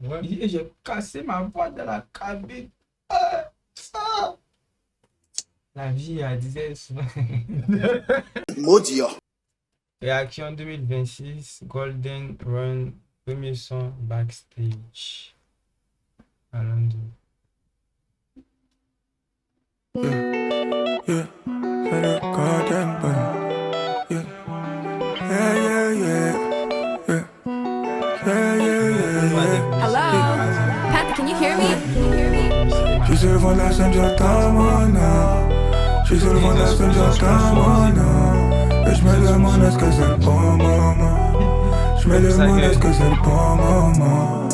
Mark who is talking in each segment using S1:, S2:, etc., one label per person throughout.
S1: Ouais.
S2: Et j'ai cassé ma voix dans la cabine. Ça. La vie, elle disait souvent.
S3: Maudit.
S2: Réaction 2026, Golden Run, premier son backstage. À Londres.
S4: Yeah, c'est le Golden Boy. Yeah, yeah, yeah, yeah. Yeah, yeah, yeah, yeah.
S5: Hello? Pat, can you hear me? Can you hear me?
S4: Je suis sur le fond de la scène, j'entends mon nom. Je suis sur le fond de la scène, j'entends mon nom. Et je me demande est-ce que c'est le bon moment. Je me demande est-ce que c'est le bon moment.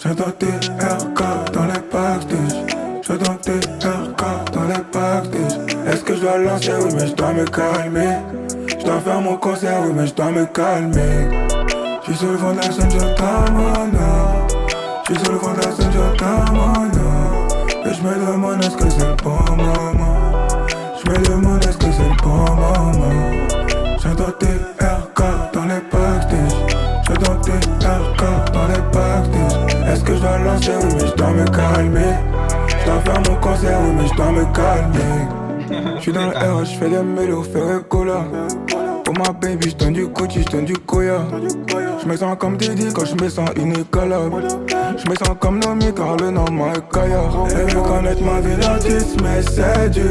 S4: J'entends tes RK dans les backstage. J'entends tes RK dans les backstage. Est-ce que je dois lancer? Oui mais je dois me calmer. Je dois faire mon concert, oui mais je dois me calmer. Je suis sur le fond de la scène, j'entends mon nom. Je suis sur le fond de la scène, j'entends mon nom. Et je me demande est-ce que c'est le bon moment. Je me demande est-ce que c'est le bon moment. J'entends tes RK dans les backstage. J'entends tes RK dans les backstage. Est-ce que je dois lancer? Oui mais je dois me calmer. Je dois faire mon concert, oui mais je dois me calmer. J'suis dans le R, j'fais des mélos, Ferré Cola. Pour ma baby, j'donne du Gucci, j'donne du Koya. J'me sens comme Didi quand j'me sens inégalable. J'me sens comme Nomi car le nom m'a Kaya. Elle veut connaître ma vie d'artiste, mais c'est dur,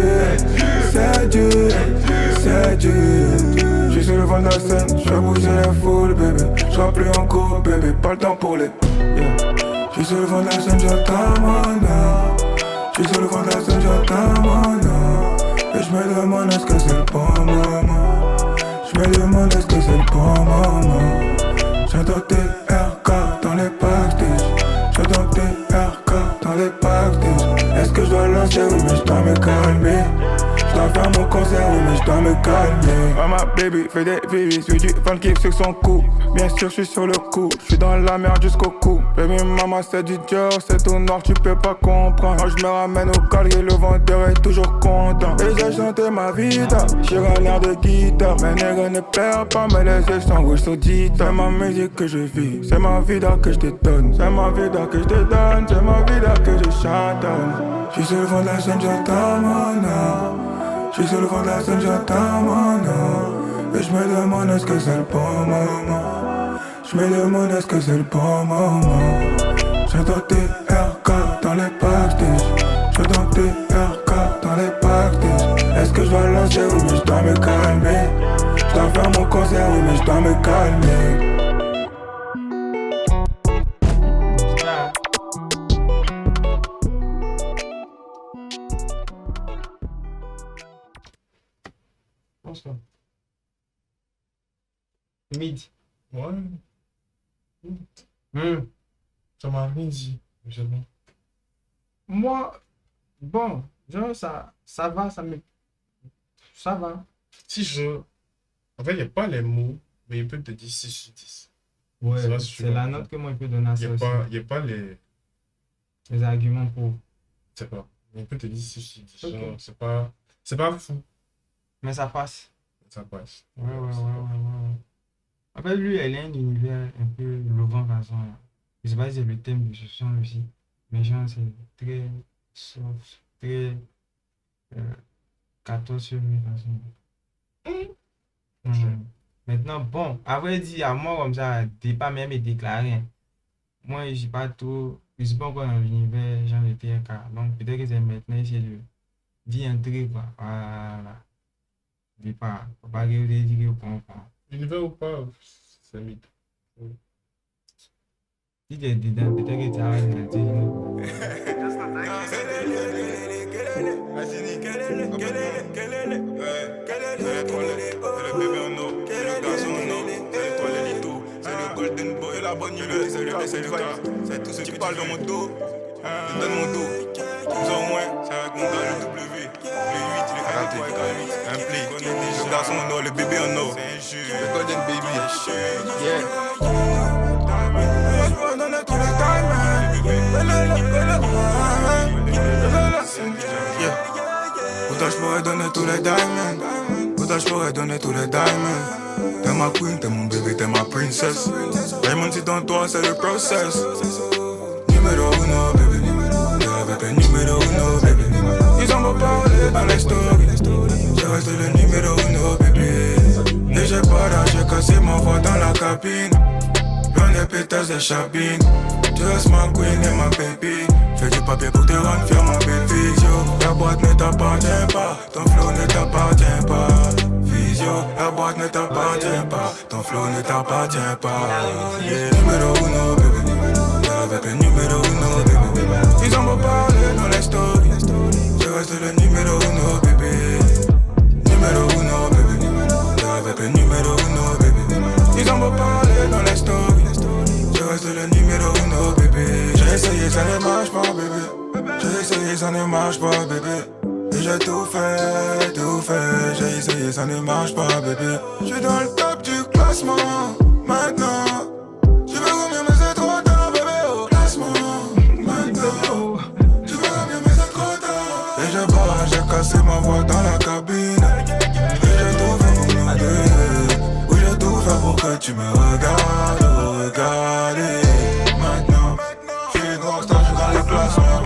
S4: c'est dur, c'est dur. J'suis sur le vent de la scène, j'fais bouger les foules, bébé. J'suis plus en cours, bébé, pas le temps pour les. J'suis sur le vent de la scène, j'entends mon nom. J'suis sur le vent de la scène, j'entends mon nom. Et j'me demande est-ce que c'est le bon moment. J'me demande est-ce que c'est le bon moment. J'entends tes RK dans les backstage. J'entends tes RK dans les backstage. Est-ce que je dois lancer? Oui mais je dois me calmer. Je dois faire mon concert, oui mais je dois me calmer. Oh ma baby fait des vivis, suis du fan kiff sur son cou. Bien sûr je suis sur le coup, je suis dans la merde jusqu'au cou. Baby maman c'est du Dior, c'est tout noir tu peux pas comprendre. Quand je me ramène au galerie, le vendeur est toujours content. Et j'ai chanté ma vida, j'ai un air de guitare. Mes nègres ne perdent pas, mais les yeux sont rouges sur dita. C'est ma musique que je vis, c'est ma vida que je te donne. C'est ma vida que je te donne, c'est ma vida que je chantonne. Je suis sur le fond de la scène, j'entends mon nom. Je suis sur le fond de la scène, j'entends mon nom. Et je me demande est-ce que c'est le bon moment. Je me demande est-ce que c'est le bon moment. J'entends tes RK dans les backstage. J'entends tes RK dans les backstage. Est-ce que je dois lancer? Oui mais je dois me calmer. Je dois faire mon concert, oui mais je dois me calmer.
S2: Bonsoir. Midi.
S1: Ouais.
S2: Hmm.
S1: Ça m'a rien dit. Jamais.
S2: Moi, bon, genre ça va, ça va.
S1: Si je. En fait, il n'y a pas les mots, mais il peut te dire 6 sur 10.
S2: Ouais,
S1: Ça va, si tu
S2: c'est la
S1: comprends.
S2: note que moi je peux donner à
S1: Il
S2: ça
S1: n'y a,
S2: aussi.
S1: pas- y a pas les.
S2: Les arguments pour.
S1: Je sais pas. Mais il peut te dire 6 sur 10.
S2: Ok.
S1: Genre, c'est pas. C'est pas fou.
S2: Mais ça passe.
S1: Ça passe.
S2: Ouais. En fait, lui, elle a un univers un peu lovant façon. Là. Je sais pas si c'est le thème de ce son aussi. Mais genre, c'est très soft, très 14 sur 10 façon. Maintenant, bon, à vrai dire, à moi comme ça, pas même et déclaré. Hein. Moi, je suis pas trop. Je suis pas encore dans l'univers genre de TRK. Donc, peut-être que c'est maintenant essayer d'y entrer, quoi. Voilà. Départ. Faut pas que vous dire qu'on comprend.
S1: Univers ou pas, c'est mythe.
S2: Si tu es dedans, peut-être que tu arrêtes de dire.
S4: Le bébé en eau, le garçon en eau, c'est toi les litos, c'est le golden boy, la bonne humeur, c'est le gars, c'est tout ce qui parle dans mon dos, je donne mon dos, plus ou moins, c'est avec mon gars le W, le 8, le R, toi égale 8, un play, le garçon en eau, le bébé en eau, c'est un jeu, le golden baby, yeah. Pourtant je pourrais donner tous les diamonds. Pourtant je pourrais donner tous les diamonds. T'es ma queen, t'es mon bébé, t'es ma princess. Diamond c'est dans toi, c'est le process. tapine. Plein de pétasses de chabine. Just ma queen et ma baby. Fais du papier pour te rendre fier, ma belle visio. La boîte ne t'appartient pas, ton flow ne t'appartient pas. Visio, la boîte ne t'appartient pas, ton flow ne t'appartient pas. Yeah, numéro uno, bébé. Avec le numéro uno, bébé. Ils en vont parler dans les stories. Je reste le numéro uno, bébé. Numéro uno, bébé. Avec le numéro uno, bébé. Ils en vont parler dans les stories. Je reste le numéro uno, bébé. J'ai essayé, ça ne marche pas, bébé. J'ai essayé, ça ne marche pas, bébé. Et j'ai tout fait, tout fait. J'ai essayé, ça ne marche pas, bébé. Je suis dans le top du classement, maintenant. Tu veux combien, mais c'est trop tard, bébé, au classement, maintenant. Tu veux combien, mais c'est trop tard. Et je barre, j'ai cassé ma voix dans la cabine. Et j'ai tout fait pour nous deux. Oui, j'ai tout fait pour que tu me regardes, regarder. Maintenant, je suis une rockstar, je suis dans les classements.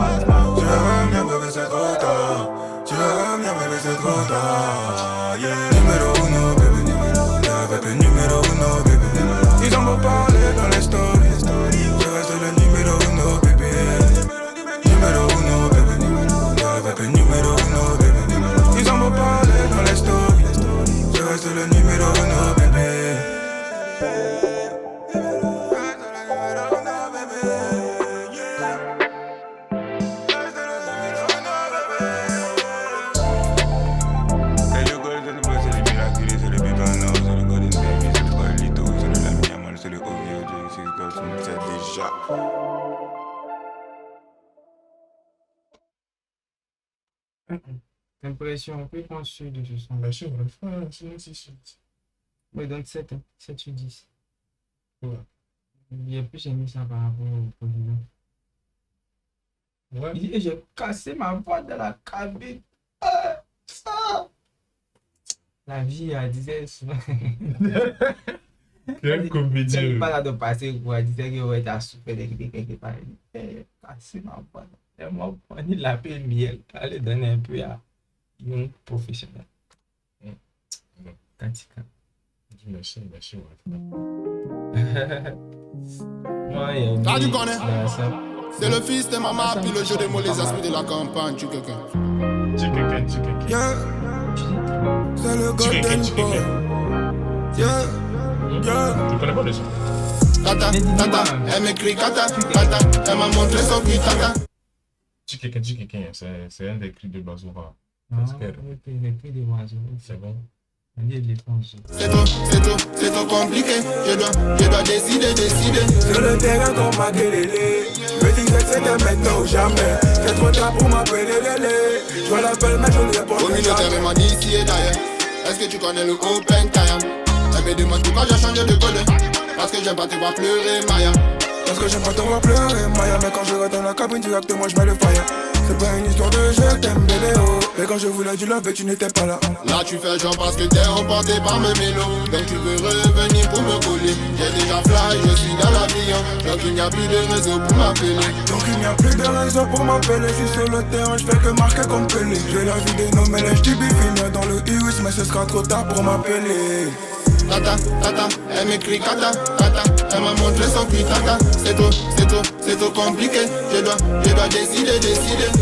S4: Tu veux revenir, bébé, c'est trop tard. Tu veux revenir, bébé, c'est trop tard. Yeah. Numéro uno, bébé. Avec le numéro uno, bébé. Ils en vont parler dans les stories. Je reste le numéro uno, bébé. Numéro uno, bébé. Avec le numéro uno, bébé. Ils en vont parler dans les stories. Je reste le numéro uno, bébé.
S2: Impression un peu conçue de ce son.
S1: Bah, je vais le faire, sinon c'est sûr.
S2: Oui, donc 7, hein. 7 sur 10.
S1: Ouais.
S2: Il a plus aimé ça par rapport au président.
S1: Ouais.
S2: Il dit, j'ai cassé ma voix dans la cabine. Ah, ah. La vie, elle disait souvent.
S1: Quel comédien.
S2: Il pas là de passer quoi. Elle disait que ouais, t'as souffert quelque part. Il dit, j'ai cassé ma voix. Et moi, il l'appelle miel. Allez donner un peu à un professionnel. Katika.
S1: Merci, ouais.
S2: Moi, il y a une.
S3: Ah, tu connais?
S2: Ça.
S3: C'est le fils de maman, puis le jeu des mots, les esprits de la campagne, tu quelqu'un.
S1: Dis quelqu'un.
S4: Yeah, c'est le
S1: Dis
S4: golden
S1: quelqu'un.
S4: boy. Yeah, yeah.
S1: Tu connais pas le son?
S3: Tata, tata, elle m'écrit kata, kata, elle m'a montré son cul, tata.
S1: Dis quelqu'un. C'est un des cris de Bazooka.
S2: Non, les cris des oiseaux.
S1: C'est bon.
S3: C'est trop compliqué. Je dois décider.
S4: Sur le terrain comme ma Kelele. Je me disais que c'était maintenant ou jamais. C'est trop tard pour m'appeler Lélé. Je vois l'appel mais je ne réponds
S3: Au milieu
S4: jamais.
S3: terrain m'a dit ici et d'ailleurs. Est-ce que tu connais le Open Time? Elle me demande pourquoi j'ai changé de code. Parce que j'aime pas te voir pleurer, Maya.
S4: Parce que j'aime pas te voir pleurer, Maya. Mais quand je rentre dans la cabine directement je mets le fire. C'est pas une histoire de je t'aime bébé oh. Mais quand je voulais du love et tu n'étais pas là.
S3: Là tu fais genre parce que t'es emporté par mes mélos. Donc tu veux revenir pour me coller. J'ai déjà fly, je suis dans l'avion. Donc il n'y a plus de réseau pour m'appeler.
S4: Donc il n'y a plus de raison pour m'appeler. Je suis sur le terrain, je fais que marquer comme Pelé. J'ai la vie des noms mais là je finir dans le iris. Mais ce sera trop tard pour m'appeler.
S3: Tata, elle m'écrit kata, kata. Elle m'a montré son cul, tata. C'est trop compliqué. Je dois décider.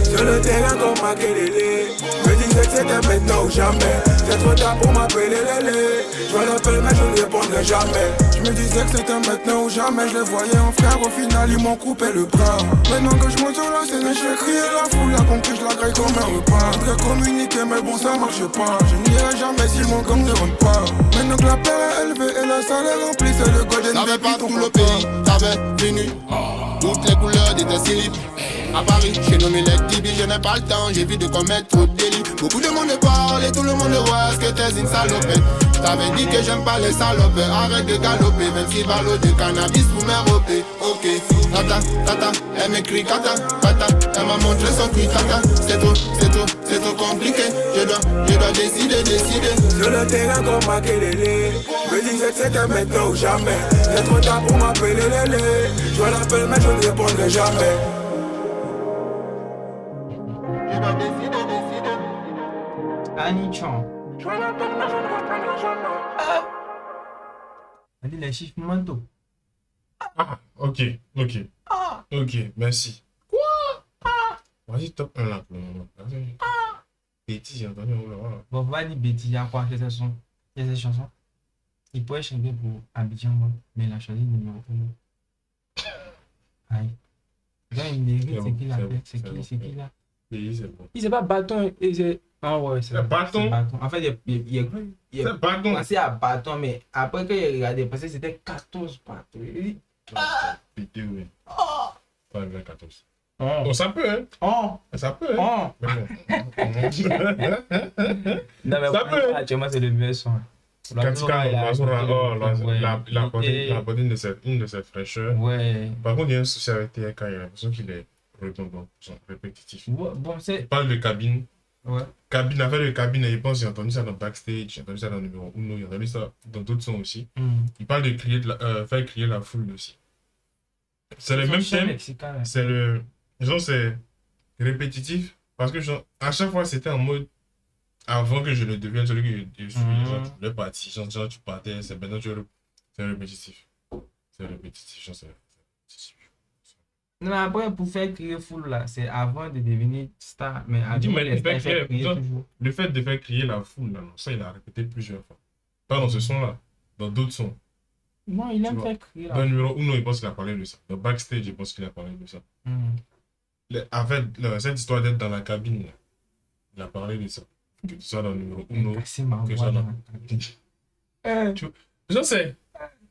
S4: Sur le terrain comme ma Kelele. Je me disais que c'était maintenant ou jamais. C'est trop tard pour m'appeler Lélé. Je vois l'appel mais je ne répondrai jamais. Je me disais que c'était maintenant ou jamais. Je les voyais en frère, au final ils m'ont coupé le bras. Maintenant que je monte sur la scène, je vais crier la foule. La compris, je la graille comme un repas. Je voudrais communiquer mais bon ça marche pas. Je n'irai jamais si mon gang ne rentre pas. Maintenant que la paire est élevée et la salle est remplie, c'est le golden
S3: T'avais
S4: baby,
S3: pas
S4: ton
S3: tout le
S4: papa.
S3: pays, t'avais venu. Toutes les couleurs des slip. À Paris, j'ai nommé les Tibi, je n'ai pas le temps, j'ai vu de commettre trop de délits. Beaucoup de monde parle et tout le monde voit ce que t'es une salopette. T'avais dit que j'aime pas les salopes, arrête de galoper. 26 ballots de cannabis pour m'éroper. Ok, tata, elle m'écrit kata, kata. Elle m'a montré son cul, tata. C'est trop compliqué. Je dois décider.
S4: Sur le terrain comme ma Kelele. Je me disais que c'était maintenant ou jamais. C'est trop tard pour m'appeler Lélé. Je vois l'appel mais je ne répondrai jamais.
S3: Je dois décider.
S2: Annie Chan.
S4: Je vois l'appel mais je ne répondrai jamais.
S2: On dit les chiffres mentaux.
S1: Ah, ok, merci. Quoi? Vas-y, top 1 là pour le moment. Bêtise, j'ai entendu.
S2: Bon, va dire bêtise, il y a quoi que ce sont? Il y a ces chansons. Il pourrait chanter pour Abidjan, mais la chanson numéro 1. Aïe. Là, il mérite, c'est qui l'a fait? C'est qui là?
S1: C'est bon.
S2: Il c'est pas bâton, c'est. Ah ouais, c'est
S1: bâton.
S2: En fait, il est passé à bâton, mais après qu'il a regardé, parce que c'était 14 bâtons. Il dit.
S1: Pété, oui. Pas le 14.
S2: Oh.
S1: Oh, ça peut, hein?
S2: Oh.
S1: Ça peut, hein?
S2: Oh.
S1: Mais bon.
S2: Non, mais
S1: Ça peut.
S2: actuellement, c'est le meilleur son.
S1: Quand il a apporté une de cette fraîcheur.
S2: Ouais.
S1: Par contre, il y a un souci avec TK, il a l'impression qu'il est redondant, répétitif.
S2: Ouais, bon, c'est.
S1: Il parle de cabine.
S2: Ouais.
S1: Cabine, affaire de cabine, et il pense, j'ai entendu ça dans Backstage, j'ai entendu ça dans numéro 1, j'ai entendu ça dans d'autres sons aussi. Il parle de crier faire crier la foule aussi. C'est le même thème. C'est le. Genre, c'est répétitif. Parce que, genre, à chaque fois, c'était en mode. Avant que je ne devienne celui que je suis, genre, tu voulais partir, genre, tu partais, c'est maintenant, c'est répétitif. C'est répétitif, genre, c'est répétitif.
S2: Non, mais après, pour faire crier foule, là, c'est avant de devenir star. Mais
S1: le fait de faire crier la foule, là, ça, il a répété plusieurs fois. Pas dans ce son-là, dans d'autres sons.
S2: Non, il aime faire crier la
S1: Dans
S2: foule.
S1: le numéro 1, il pense qu'il a parlé de ça. Dans Backstage, il pense qu'il a parlé de ça. En fait, cette histoire d'être dans la cabine, là, il a parlé de ça. Que tu sois dans le numéro 1,
S2: C'est ma
S1: que tu
S2: voix.
S1: sois dans... Je sais,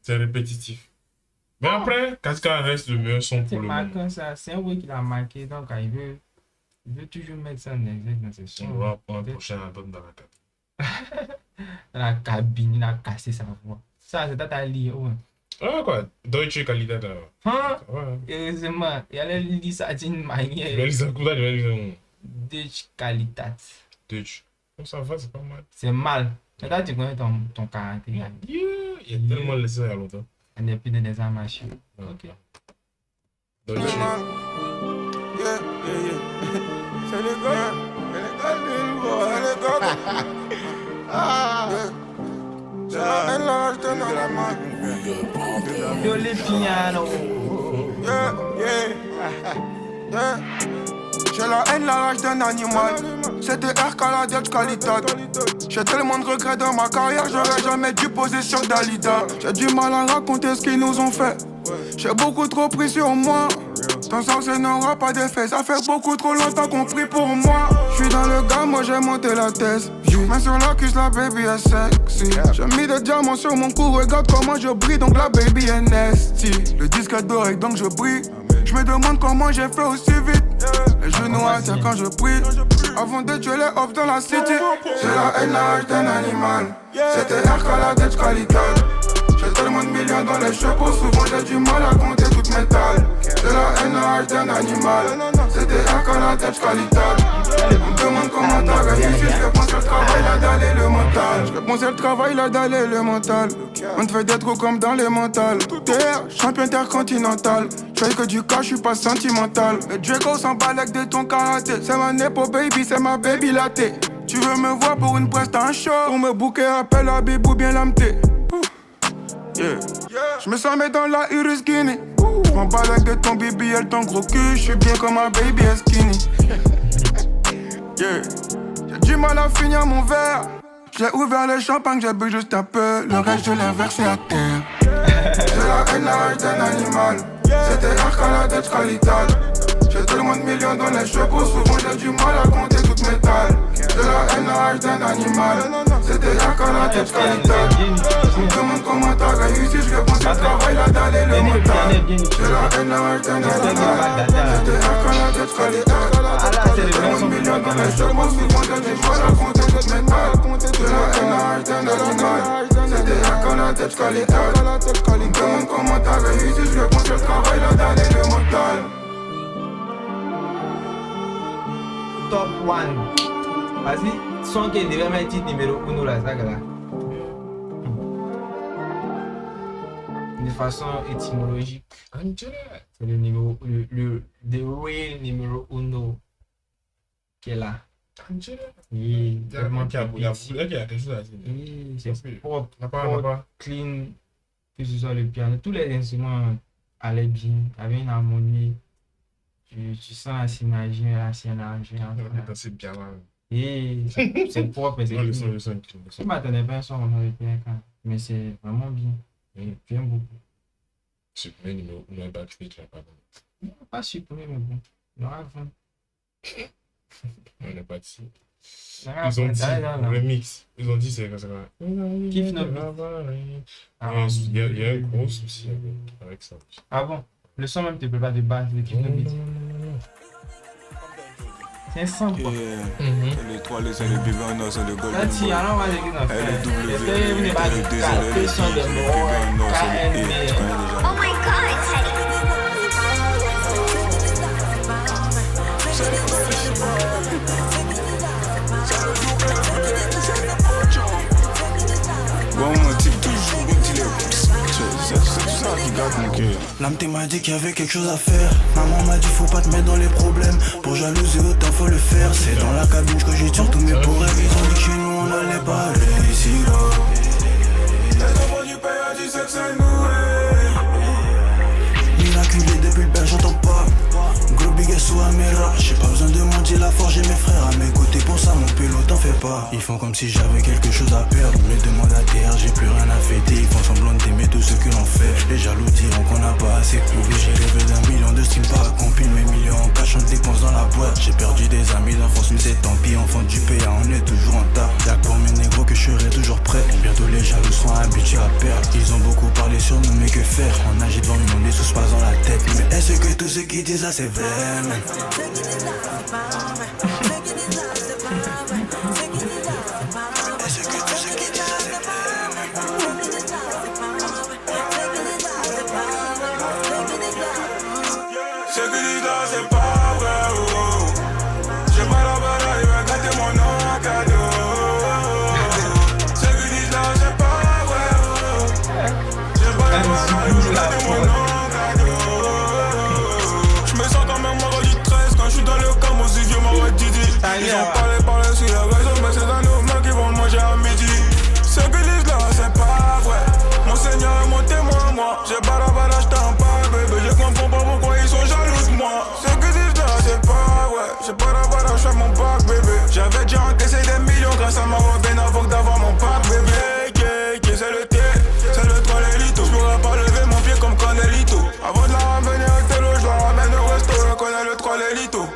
S1: c'est répétitif. Mais après, Casca reste le meilleur son
S2: C'est
S1: pour le moment.
S2: marquant ça, c'est un way qu'il a marqué, donc il veut toujours mettre ça en exergue dans ses sons.
S1: On va pour un prochain album dans la cabine.
S2: Dans la cabine, il a cassé sa voix. Ça, c'est ta lire, ouais.
S1: Ah quoi, Deutsche Qualität.
S2: Hein?
S1: Ouais.
S2: Heureusement, il allait lire ça d'une manière.
S1: Je vais lire ça comme ça, je vais lire ça.
S2: Deutsche Qualität.
S1: Deutsch. Comme ça va, c'est pas mal.
S2: C'est mal. Mais là, tu connais ton caractère.
S1: Il y a tellement laissé ça il y a longtemps.
S2: On n'est plus dans des arts marchés. Ok.
S1: Deutsche.
S4: Yeah. C'est les gars. C'est les gars. Ah. C'est la haine, là, je te donne la main.
S2: Yo, les pianos.
S4: Yeah. J'ai la haine, la rage d'un animal. C'était RK, la Deutsche Qualität. J'ai tellement de regrets dans ma carrière, j'aurais jamais dû poser sur Dalida. J'ai du mal à raconter ce qu'ils nous ont fait. J'ai beaucoup trop pris sur moi. Ton sens n'aura pas d'effet. Ça fait beaucoup trop longtemps qu'on prie pour moi. J'suis dans le gars, moi j'ai monté la thèse. Main sur la cuisse, la baby est sexy. J'ai mis des diamants sur mon cou, regarde comment je brille, donc la baby est nasty. Le disque est doré, donc je brille. Je me demande comment j'ai fait aussi vite. Les genoux à terre quand je prie. Avant de tuer les off dans la city. C'est la haine, la rage d'un animal. C'était RK, la Deutsche Qualität. J'ai tellement de millions dans les chapeaux, souvent j'ai du mal à compter toute mes talles. C'est la haine, la rage d'un animal. C'était RK, la Deutsche Qualität. On me demande comment t'as réussi, je réponds sur le travail, la dalle et le mental. Je réponds sur le travail, la dalle et le mental. On te fait des trous comme dans les mentales. TR, champion intercontinental. Je fais que du cas, je suis pas sentimental. Le Draco s'en balèque de ton karaté. C'est ma nepo baby, c'est ma baby latte. Tu veux me voir pour une presse, t'as un show. Pour me booker, appelle à Bibou bien l'amté. Yeah. Je me sens mettre dans la Urus Guinée. J'm'en balèque de ton BBL, ton gros cul. J'suis bien comme un baby est skinny. Yeah. J'ai du mal à finir mon verre. J'ai ouvert le champagne, j'ai bu juste un peu. Le reste je l'ai versé à terre. J'ai la haine, la rage d'un animal. C'était RK, la Deutsche Qualität. J'ai tellement de millions dans les chevaux, souvent j'ai du mal à compter toutes mes talles. J'ai la haine, la rage d'un animal. C'était RK, la Deutsche Qualität. On me demande comment t'as réussi, je réponds sur le travail, la dalle et le mental. J'ai la haine, la rage d'un animal. C'était RK, la Deutsche Qualität. J'ai tellement de millions dans les chevaux, souvent j'ai du mal à compter toutes mes talles. J'ai la haine, la rage d'un animal. C'était RK, la Deutsche Qualität. On me demande comment t'as réussi, je réponds sur le travail, la dalle et le mental.
S2: Top 1. Vas-y, son qui devait mettre titre numéro 1 là, ça là. De façon étymologique, c'est le numéro, le real numéro 1 qui est là. Oui, tellement
S1: Il y a quelque chose à dire.
S2: oui, c'est propre,
S1: N'a pas.
S2: clean, que ce soit le piano, tous les instruments allaient bien, avaient une harmonie. Tu sens la synergie, la synergie.
S1: C'est bien là.
S2: Et c'est propre, c'est
S1: le son.
S2: Je ne m'attendais pas à un son comme ça avec Pierre Kahn, mais c'est vraiment bien. J'aime beaucoup.
S1: Supprimer numéro 1 backstage, là, pardon.
S2: Non, pas supprimer, mais bon. Il y aura 20.
S1: On n'est pas dessus.
S2: Ils
S1: ont dit remix. Ils ont dit c'est comme ça.
S2: Kiff notre
S1: Il y a un gros souci avec ça.
S2: Ah bon? Le son même te plaît pas de base, le Kiff notre beat. C'est un son quoi.
S4: Les 3, les 5, les bébés, c'est le golden
S2: là, tu alors on va dire qu'on fait. Est-ce que vous n'avez pas de carte, son de mots, KNB.
S5: Oh my god,
S4: Bon, mon type toujours, mon dealer. C'est tout ça qui garde mon cœur.
S6: L'âme m'a dit qu'il y avait quelque chose à faire. Maman m'a dit faut pas te mettre dans les problèmes. Pour jalouser autant faut le faire. C'est dans la cabine que j'ai sur tous mes pourrets. Ils ont dit que chez nous on allait pas réussir.
S4: Les enfants du père a dit que c'est nous.
S6: Miraculé depuis le père j'entends pas. Gros big sous Amera. J'ai pas besoin de mendier la forge et mes frères à mes côtés. Pour ça mon pélo t'en fais pas. Ils font comme si j'avais quelque chose à perdre. Me demandent à terre, j'ai plus rien à fêter. Ils font semblant d'aimer tout ce que l'on fait. Les jaloux diront qu'on n'a pas assez prouvé. J'ai rêvé d'1 million de streams pas accomplis. Mes millions en cash, on dépense dans la boîte. J'ai perdu des amis d'enfance, mais c'est tant pis. Enfant du pays, on est toujours en tas. Y'a que pour mes négros que je serai toujours prêt. Bientôt les jaloux seront habitués à perdre. Ils ont beaucoup parlé sur nous, mais que faire? On agit devant une on les sous pas dans la tête. Mais est-ce que tout ce qu'ils disent là c'est vrai?
S4: Ils ont parlé sur les réseaux, mais c'est un mouvement qui vont manger à midi. Ce que disent là, c'est pas vrai. Mon Seigneur est mon témoin, moi. J'ai barabara, j't'en parle, bébé. Je comprends pas pourquoi ils sont jaloux de moi. Ce que disent là, c'est pas vrai. J'ai barabara, j'fais mon pack, bébé. J'avais déjà encaissé des millions grâce à ma robine avant d'avoir mon pack, bébé. C'est le T, c'est le 3 l'élito. J'pourrais pas lever mon pied comme Canelito. Avant de la ramener au télo, j'la ramène au resto. Je connais le 3 l'élito.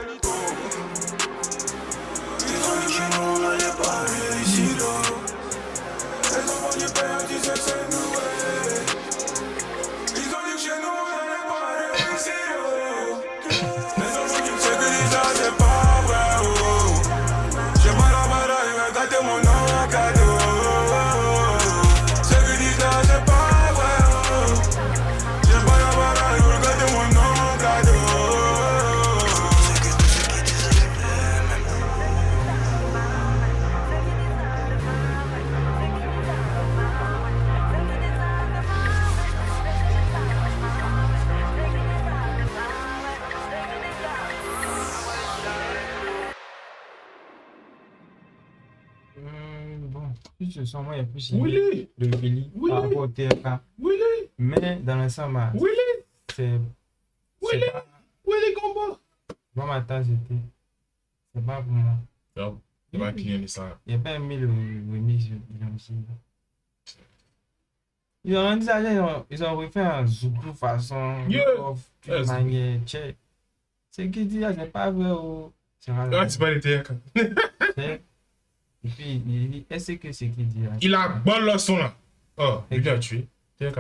S2: Bon, plus ce son, moi, il y a plus de Willy
S1: par
S2: rapport au TFK. Mais dans l'ensemble, c'est pas...
S1: Willy combat.
S2: Moi, ma tasse, c'est pas pour moi.
S1: Non, il va cliner ça.
S2: Il n'y a pas aimé le remix de aussi. Ils ont rendu ça, ils ont refait un Zoukou façon, de manière tchèque. C'est qui dit, c'est pas vrai ou...
S1: C'est pas les TFK.
S2: Et puis, il dit, est-ce que c'est qui dit là?
S1: Il a bon leçon là. Oh, il a tué.
S2: Ouais,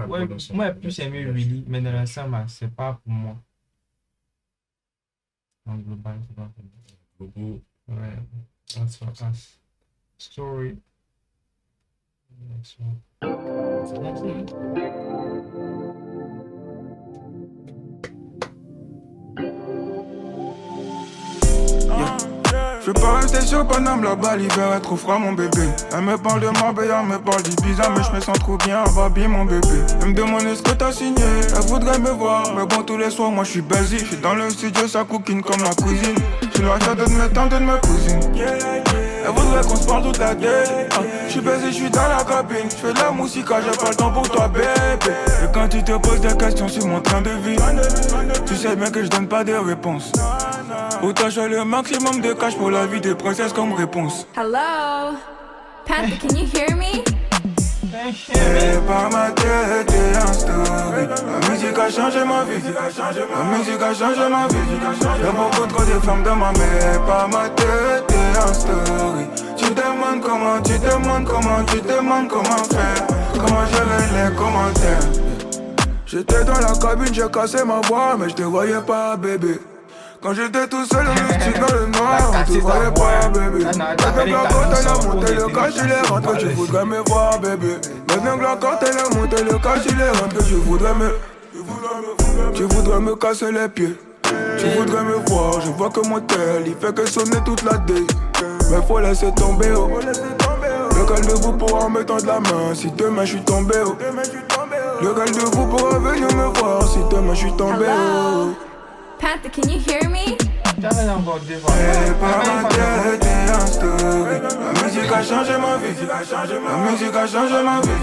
S2: moi, j'ai plus aimé Willy, mais dans l'ensemble, c'est pas pour moi. En global, c'est pas pour moi. Ouais, that's for us. Story. Next one.
S4: Je peux pas rester sur Paname, là-bas l'hiver est trop froid mon bébé. Elle me parle de Marbella, elle me parle d'Ibiza, mais je me sens trop bien à Babi mon bébé. Elle me demande est-ce que t'as signé, elle voudrait me voir, mais bon tous les soirs moi je suis busy. Je suis dans le studio, ça coquine comme la cuisine. Je dois faire de mes tantes et de mes cousines. Elle voudrait qu'on se parle toute la tête. J'suis baisé, j'suis dans la cabine. J'fais de la musique, j'ai pas le temps pour toi, bébé. Et quand tu te poses des questions sur mon train de vie, tu sais bien que je donne pas de réponse. Autant je fais le maximum de cash pour la vie des princesses comme réponse.
S5: Hello? Panther, can you hear me?
S4: Et par ma tête et un story. La musique a changé ma vie. La musique a changé ma vie. Y'a beaucoup trop de femmes dans ma mais par ma tête et un story. Tu demandes comment, tu demandes comment, tu demandes comment faire. Comment gérer les commentaires. J'étais dans la cabine, j'ai cassé ma voix, mais je te voyais pas, bébé. Quand j'étais tout seul, je suis dans le noir, on te voyait pas, bébé. Maintenant quand elle a monté le cash, il est rentré, je voudrais me voir, bébé. Maintenant quand elle a monté le cash, il est rentré, je voudrais me... Tu voudrais me casser les pieds. Tu voudrais me voir, je vois que mon tel, il fait que sonner toute la day. Mais faut laisser tomber, oh. Lequel de vous pourra me tendre la main si demain je suis tombé, oh. Lequel de vous pourra venir me voir si demain je suis tombé, oh.
S5: Panther, can you hear me?
S4: Et par ma tête et un story. La musique a changé ma vie. La musique a changé ma vie.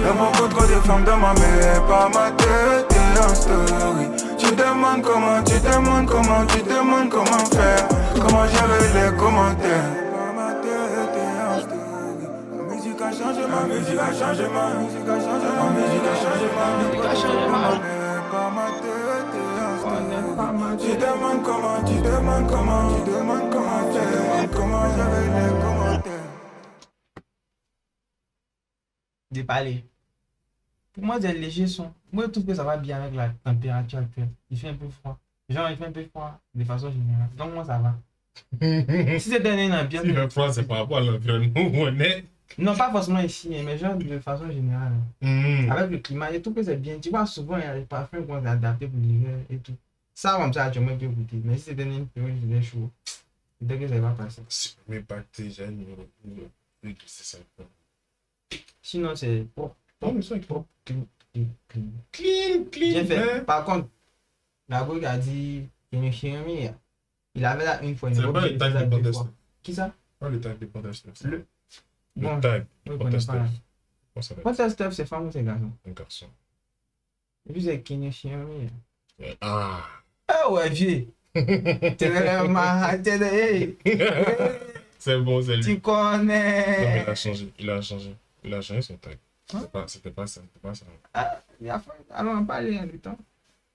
S4: Y'a beaucoup trop de femmes dans ma mais par ma tête et un story. Tu demandes comment, tu demandes comment, tu demandes comment faire. Comment gérer les commentaires. Par ma tête et un story. La musique a changé ma vie. La musique a changé ma vie. La musique a changé ma vie. La musique a changé ma vie. La musique a changé ma vie. Par ma tête et un story. Tu demandes comment, tu demandes comment, tu demandes comment, tu demandes comment gérer les commentaires.
S2: Des palais. Pour moi, des légers sont. Moi, je trouve que ça va bien avec la température actuelle. Il fait un peu froid. Genre, il fait un peu froid de façon générale. Donc, moi, ça va. Si c'était une ambiance.
S1: Si le froid, c'est par rapport à l'environnement où on est.
S2: Non, pas forcément ici, mais genre de façon générale. Avec le climat, je trouve que c'est bien. Tu vois, souvent, il y a des parfums qu'on a adaptés pour l'hiver et tout. Ça, comme ça, tu peux goûter. Mais si c'était une période où il faisait chaud, peut-être que ça va passer.
S1: Mais pas déjà, c'est ça.
S2: Sinon, c'est propre.
S1: Non, mais c'est propre.
S2: Clean. Bien fait. Par contre, la go a dit, il avait là une fois.
S1: C'est pas le tag de Panther.
S2: Qui ça?
S1: Pas le tag de Panther.
S2: Bon,
S1: le tag
S2: je
S1: de
S2: ne connais pas. Panther Stuff, c'est femme ou c'est garçon?
S1: Un garçon.
S2: Et puis c'est Kenny Chiami.
S1: Ah!
S2: Ah ouais, vieux! T'es
S1: C'est bon, c'est lui.
S2: Tu connais!
S1: Non, mais il a changé son tag. C'était pas ça.
S2: Ah, il a fait. Alors, on parle du temps.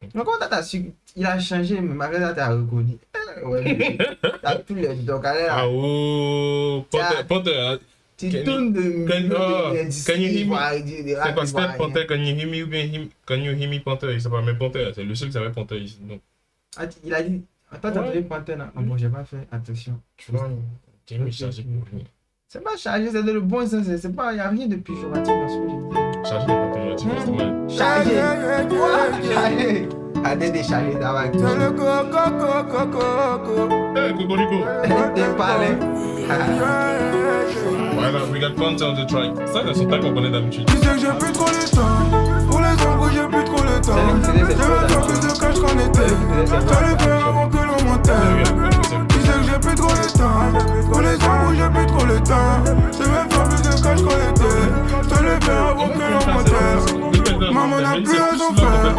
S2: Mais comment t'as su? Il a changé, mais malgré ça, t'as reconnu. Ouais, t'as plus le doc.
S1: Ah oh! Panther.
S2: Tu tournes de.
S1: Can you hear me? C'est pas Step Panther, Can you hear me ou bien Can you hear me Panther? Il s'appelle même Panther, c'est le seul qui s'appelle Panther ici. Donc.
S2: Ah, il a dit. Toi, t'as appelé Panther là. Bon, j'ai pas fait attention.
S1: Tu vois, j'ai mis chargé pour lui.
S2: C'est pas chargé, c'est de le bon sens. C'est pas, il n'y a rien de péjoratif dans ce que je dis.
S1: Chargé n'est pas péjoratif, forcément.
S2: Chargé! Chargé! Allez, décharger d'avant.
S4: C'est le coco.
S1: Hey, Cocorico!
S2: T'es parlé.
S1: Voilà, we got Panther on the track. Ça, c'est son tag qu'on connaît d'habitude.
S4: Tu sais que j'ai plus trop le temps. Pour les embrouilles, j'ai plus trop le temps. J'avais faire plus de cash qu'on était. J'allais faire avant que l'on montait. Tu sais que j'ai plus trop le temps. Pour les embrouilles, j'ai plus trop le temps. J'avais faire plus de cash qu'on était. J'allais faire avant que l'on montait. Maman n'a plus à s'en faire.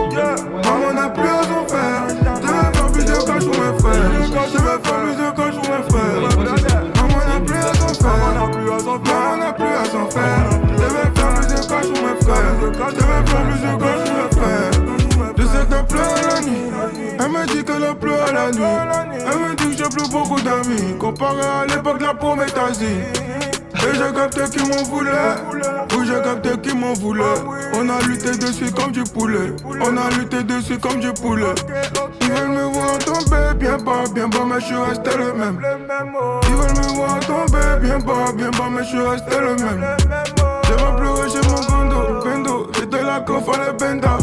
S4: Maman n'a plus à s'en faire. J'avais faire plus de cash pour mes frères. J'avais faire plus de cash pour mes frères. Maman n'a plus à s'en faire. Maman n'a plus à s'en faire. J'avais faire plus de cash pour mes frères. J'avais faire plus de cash pour mes frères. Je sais que t'as pleuré la nuit. Elle me dit qu'elle a pleuré la nuit. Elle me dit que j'ai plus beaucoup d'amis. Comparé à l'époque de la prométhasie. Et j'ai capté qui m'en voulait. Oui, j'ai capté qui m'en voulait. On a lutté dessus comme du poulet. On a lutté dessus comme du poulet. Ils veulent me voir tomber bien bas, mais je suis resté le même. Ils veulent me voir tomber bien bas, mais je suis resté le même. J'ai pas pleuré chez mon bendo. J'étais là quand fallait benda.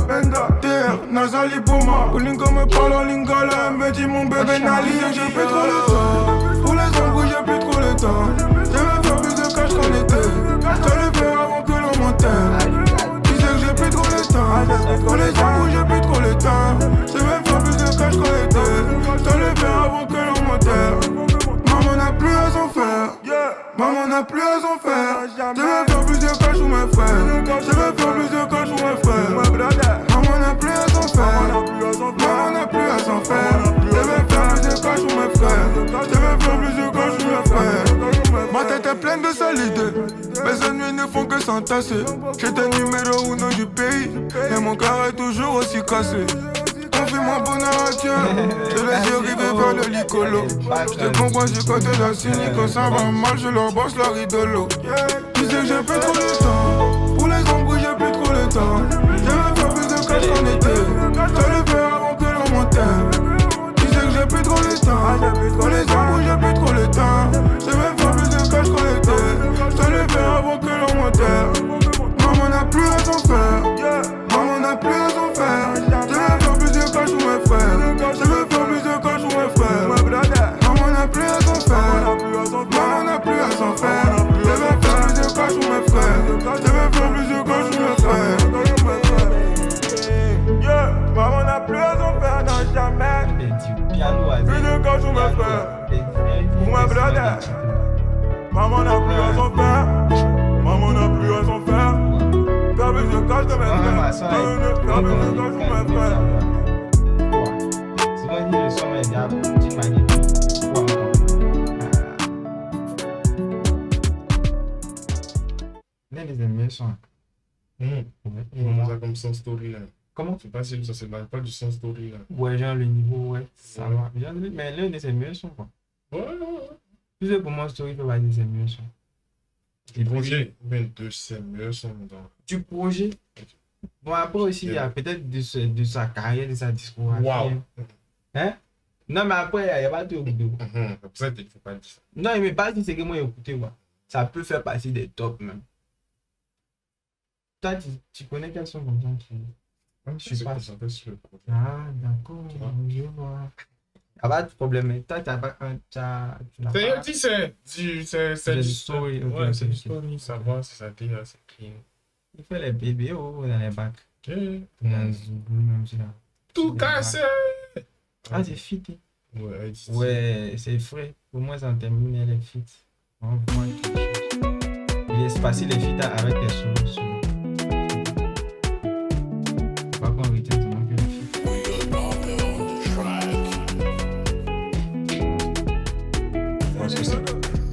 S4: TR, Nazali pour moi. Olingo me parle en lingala. Elle me dit mon bébé Nali. J'ai plus trop le temps. Pour les embrouilles, j'ai plus trop le temps. J'avais fait plus de cash qu'on était. J'allais faire avant que l'on montait. Tu sais que j'ai plus trop le temps. Pour les embrouilles, j'ai plus trop le temps. J'avais fait plus de cash qu'on était. J'allais faire avant que l'on montait. Maman n'a plus à s'en faire. n'a plus à s'en faire. Je veux faire plus de cash ou mes frères. Je veux faire plus de cash ou mes frères. Maman n'a plus à s'en faire. Maman n'a plus à s'en faire. Je veux faire plus de cash ou mes frères. Je veux faire plus de cash ou mes frères. Ma tête est pleine de sales idées. Mes ennemis ne font que s'entasser. J'étais numéro 1 du pays. Et mon cœur est toujours aussi cassé. Confie-moi bonheur à Dieu. Je les yeux rivés vers le licolo. Je comprends du côté de la cynique. Quand ça va mal, je leur bosse leur idolo. Tu sais que j'ai plus trop le temps. Pour les embrouilles, j'ai plus trop le temps. Je veux faire plus de cash qu'en été. Je le fais avant que l'on m'enterre. Tu sais que j'ai plus trop le temps. Pour les embrouilles, j'ai plus trop le temps. Je veux faire plus de cash qu'en été. Je le fais avant que l'on m'enterre. Maman n'a plus à s'en faire. Maman n'a plus à s'en faire. Je veux faire plus de cash ou mes frères. Je veux faire plus de cash ou mes frères. Maman n'a plus à s'en faire. Maman n'a plus à s'en faire. Je veux faire plus de cash ou mes frères. Je veux faire plus de cash ou mes frères. Maman n'a plus à s'en faire, non jamais. Plus de cash ou mes frères. Pour ma brother. Maman n'a plus à s'en faire. Maman n'a plus à s'en faire. Faire plus de cash que mes frères. Faire plus de cash ou mes frères.
S2: C'est bon, le son est bien. D'une manière. L'un des meilleurs sons.
S1: On a comme son story là.
S2: Comment?
S1: Je sais pas si ça se parle pas du son story là.
S2: Ouais, genre le niveau, ouais. Ça va. Mais l'un de ses meilleurs sons, quoi.
S1: Ouais.
S2: Plus pour moi, Story peut pas dire ses meilleurs sons.
S1: Du projet, mais de ses meilleurs sons dans.
S2: Du projet. Bon, après aussi, il y a peut-être de sa carrière, de sa discographie.
S1: Waouh!
S2: Hein? Non, mais après, il n'y a pas de vidéo.
S1: C'est pour ça qu'il ne faut pas dire ça.
S2: Non, mais pas si c'est que moi j'ai écouté, quoi. Ça peut faire partie des tops, même. Toi, tu connais quels sont comme ça
S1: Je suis pas concentré sur le projet.
S2: Ah, d'accord, je vois. Ah bah, de problème, mais toi, tu n'as pas...
S1: C'est
S2: du story.
S1: Ouais, c'est du story. Ça va, c'est ça dit, c'est clean.
S2: Il fait les bébés dans les bacs.
S1: Dans
S2: même si là.
S1: Tout cassé!
S2: Ah, c'est fit.
S1: Ouais,
S2: c'est frais. Pour moi, ça termine les feats. On voit quelque chose. Il est espacé les feats avec les solos. Pas qu'on retient seulement que les feats.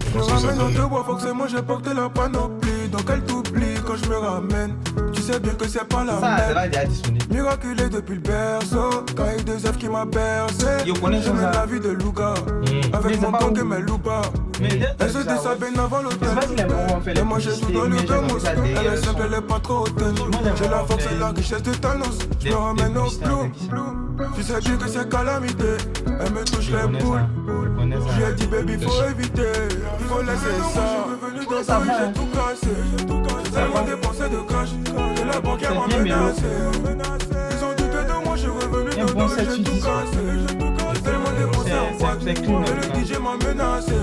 S4: Je me ramène dans deux bois, forcément j'ai porté la panoplie. Donc elle t'oublie quand je me ramène. Tu sais bien que c'est pas la
S2: Ça, c'est
S4: même.
S2: là, il est disponible.
S4: Miraculé depuis le berceau. Quand il y a des œufs qui m'a bercé.
S2: Yo, connais
S4: Je mène
S2: ça.
S4: la vie de Louga. Avec mon gang et mes loupas. Elle se déshabille avant l'hôtel. Et moi j'ai tout dans le gamos. Elle est simple, elle est pas trop hautaine. J'ai la force et la richesse de Thanos. Je me ramène au bloom. Tu sais bien que c'est calamité. Elle me touche les boules. J'ai dit baby faut éviter. Faut laisser ça. Je suis revenu dans ta vie, j'ai tout cassé. J'ai tellement dépensé de cash que la banquière m'a menacé. Ils ont douté de moi, je suis revenu dans ta vie, j'ai tout cassé. J'ai tellement dépensé en boîte que le DJ m'a menacé.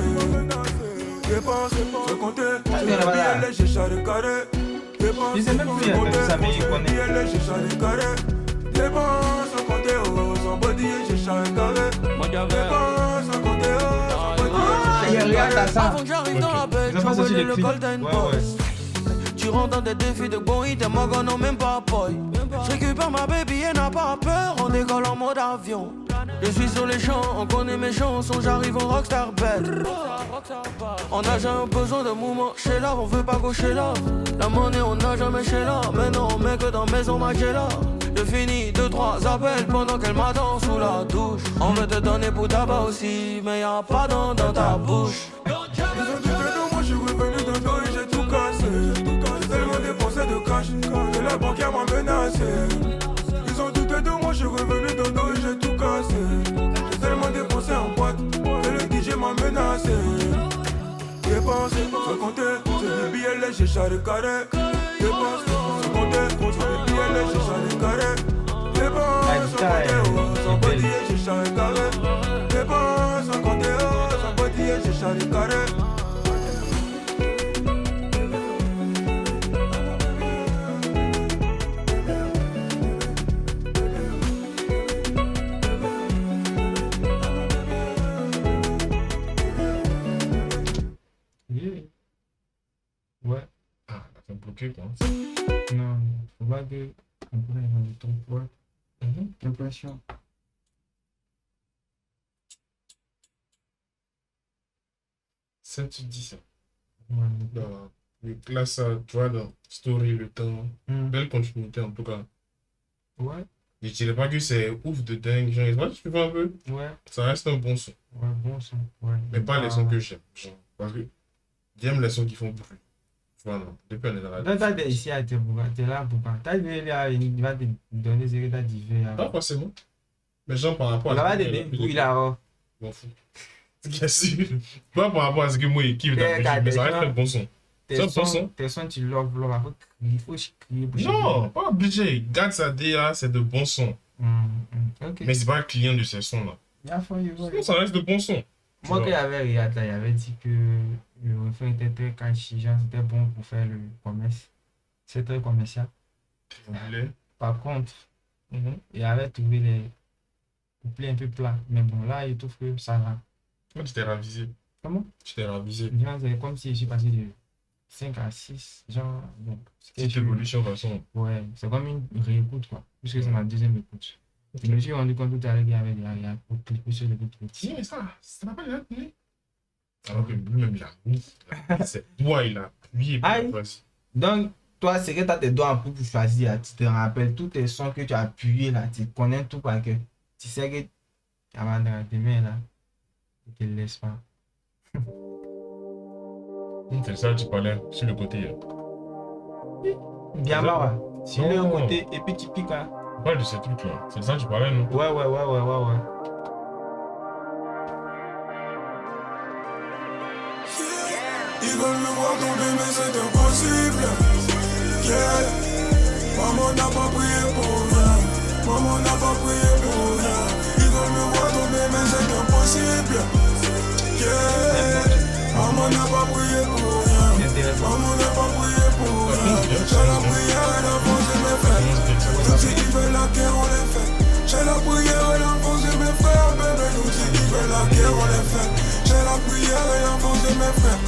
S4: Dépense, je comptais, je me billets, j'ai chargé carré. Dépense, je comptais, j'ai chargé carré. Dépense, je comptais, sans body, j'ai chargé carré. Dépense, je comptais, sans body,
S7: avant que j'arrive dans la baie, tu connais le Golden Boy. Tu rentres dans des défis de bon hit, moi non même pas boy. Je récupère ma baby, elle n'a pas peur, on décolle en mode avion. Je suis sur les champs, on connaît mes chansons, j'arrive en rockstar bed. On a jamais besoin de mouvement chez là, on veut pas gaucher là. La monnaie on n'a jamais chez là, maintenant on met que dans maison Magella. Je finis 2-3 appels pendant qu'elle m'attend sous la douche. On veut te donner pour tabac aussi, mais y'a pas dans ta bouche.
S4: Ils ont douté de moi, je suis revenu dans l'eau et j'ai tout cassé. J'ai tellement dépensé de cash que la banquière m'a menacé. Ils ont douté de moi, je suis revenu dans l'eau et j'ai tout cassé. J'ai tellement dépensé en boîte que le DJ m'a menacé. Dépense, je comptais, c'est des billets, j'ai chargé carré. Dépense, je comptais, c'est des billets, j'ai chargé carré. Dépense, je comptais, sans body, j'ai chargé carré. Dépense, je comptais, sans body, j'ai chargé carré.
S1: que quoi.
S2: Non, faut pas que. Après, ils vont trop fort. Impression.
S1: Ça, tu dis ça.
S2: Ouais.
S1: Dans le classe, tu vois, dans Story, le temps. Belle continuité en tout cas.
S2: Ouais.
S1: Je dirais pas que c'est ouf de dingue. Genre, je sais pas si tu vois un peu.
S2: Ouais.
S1: Ça reste un bon son.
S2: Ouais, bon son. Ouais.
S1: Mais pas les sons que j'aime. Genre, parce que j'aime les sons qui font bruit. Voilà. Depuis on est dans la.
S2: Donc, t'es ici à t'es là pour pas. T'as dit, il va te donner ce que t'as dit.
S1: Pas forcément. Mais genre par rapport à.
S2: Là-bas, des bruits là-haut.
S1: Je m'en fous. Bien sûr. Pas par rapport à ce que moi je kiffe dans la musique, mais ça reste un bon son. C'est un bon son.
S2: Tes sons, tu love, il faut crier pour
S1: non, pas obligé. Garde ça là, c'est de bons sons.
S2: Okay.
S1: Mais c'est pas le client de ces sons-là. Sinon, ça reste de bons sons.
S2: Moi, quand il y avait Riyad là, il avait dit que le refrain était très catchy, genre c'était bon pour faire le commerce. C'est très commercial. Par contre, il avait trouvé les couplets un peu plats. Mais bon, là, il trouve que ça va.
S1: Moi, tu t'es ravisé.
S2: Comment?
S1: Tu t'es ravisé.
S2: C'est comme si je suis passé de 5 à 6, genre. Donc,
S1: petite évolution, de toute façon.
S2: Ouais, c'est comme une réécoute, quoi. Puisque c'est ma deuxième écoute. Je me suis rendu compte tout à l'heure qu'il y avait des arrières pour clipper sur les autres petits.
S1: Si, mais ça n'a pas déjà tenu. Alors que lui-même, il a mis. C'est toi, il a appuyé pour la place.
S2: Donc, toi, c'est que tu as tes doigts en pour choisir. Tu te rappelles tous tes sons que tu as appuyés là. Tu connais tout par cœur. Tu sais que avant de tes mains là, tu ne te laisses pas.
S1: C'est ça, tu parlais sur le côté.
S2: Bien bas, sur le côté, et puis tu piques là.
S1: On parle de ces trucs là. C'est ça que tu parlais, non?
S2: Ouais.
S4: Ils veulent me voir tomber mais c'est impossible. Yeah. Maman n'a pas prié pour rien. Maman n'a pas prié pour rien. Ils veulent me voir tomber mais c'est impossible. Yeah. Maman n'a pas prié pour rien. Maman n'a pas prié pour rien. J'ai la prière et la force de mes frères. Donc si ils veulent la guerre on les fait. J'ai la prière et la force de mes frères, bébé. Donc si ils veulent la guerre on les fait. J'ai la prière et la force de mes frères.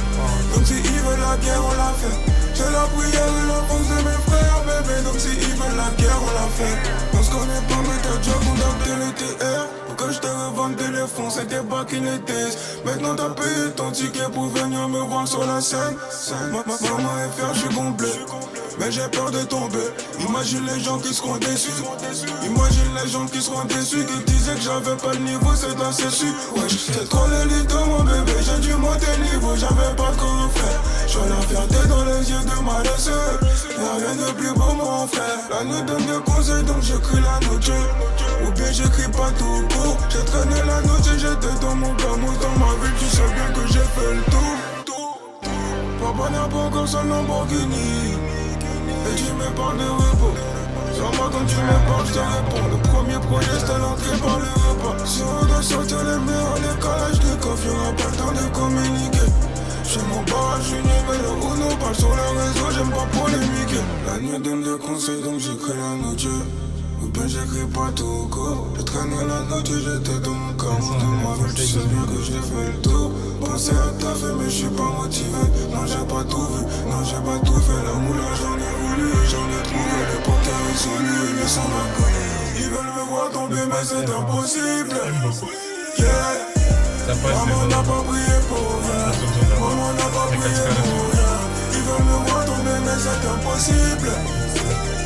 S4: Donc si ils veulent la guerre on la fait. J'ai la prière et la force de mes frères, bébé. Donc si ils veulent la guerre on la fait. On se connaît pas mais t'as déjà contacté le TR. Pour que je te revende le téléphone, c'était back in the days. Maintenant t'as payé ton ticket pour venir me voir sur la scène. Maman est fière, je suis complet. Mais j'ai peur de tomber. Imagine les gens qui seront déçus. Imagine les gens qui seront déçus. Qui disaient que j'avais pas le niveau, c'est de la sécu. Ouais, c'est trop l'élite de mon bébé. J'ai dû monter le niveau, j'avais pas de grand frère. J'ai la fierté dans les yeux de ma laisseur. Y'a rien de plus beau mon frère. La nuit donne des conseils donc j'écris la note. Ou bien j'écris pas tout court. J'ai traîné la note et j'étais dans mon gamin. Dans ma ville tu sais bien que j'ai fait le tour. Papa n'a pas encore son Lamborghini. Et tu me parles de repos. Sans moi quand tu me parles, je te réponds. Le premier projet c'était l'entrée par le repas. Si on doit sortir les meilleurs décalages de coffre, y'aura pas le temps de communiquer. Chez mon barrage, je suis numéro uno. Parle sur le réseau, j'aime pas polémiquer. La nuit donne des conseils donc j'écris la note. Ou bien j'écris pas tout court. Je traînais la note et j'étais dans mon caron. De ma vie, tu sais bien que j'ai fait le tour. Pensez à ta fait mais je suis pas motivé. Non j'ai pas tout vu, non j'ai pas tout fait. La moula j'en ai voulu, j'en ai trouvé. Les portails résolus, ils sont inconnus. Ils veulent me voir tomber mais c'est impossible. Yeah. Maman n'a pas prié pour rien. Maman n'a pas prié pour rien. Ils veulent me voir tomber mais c'est impossible.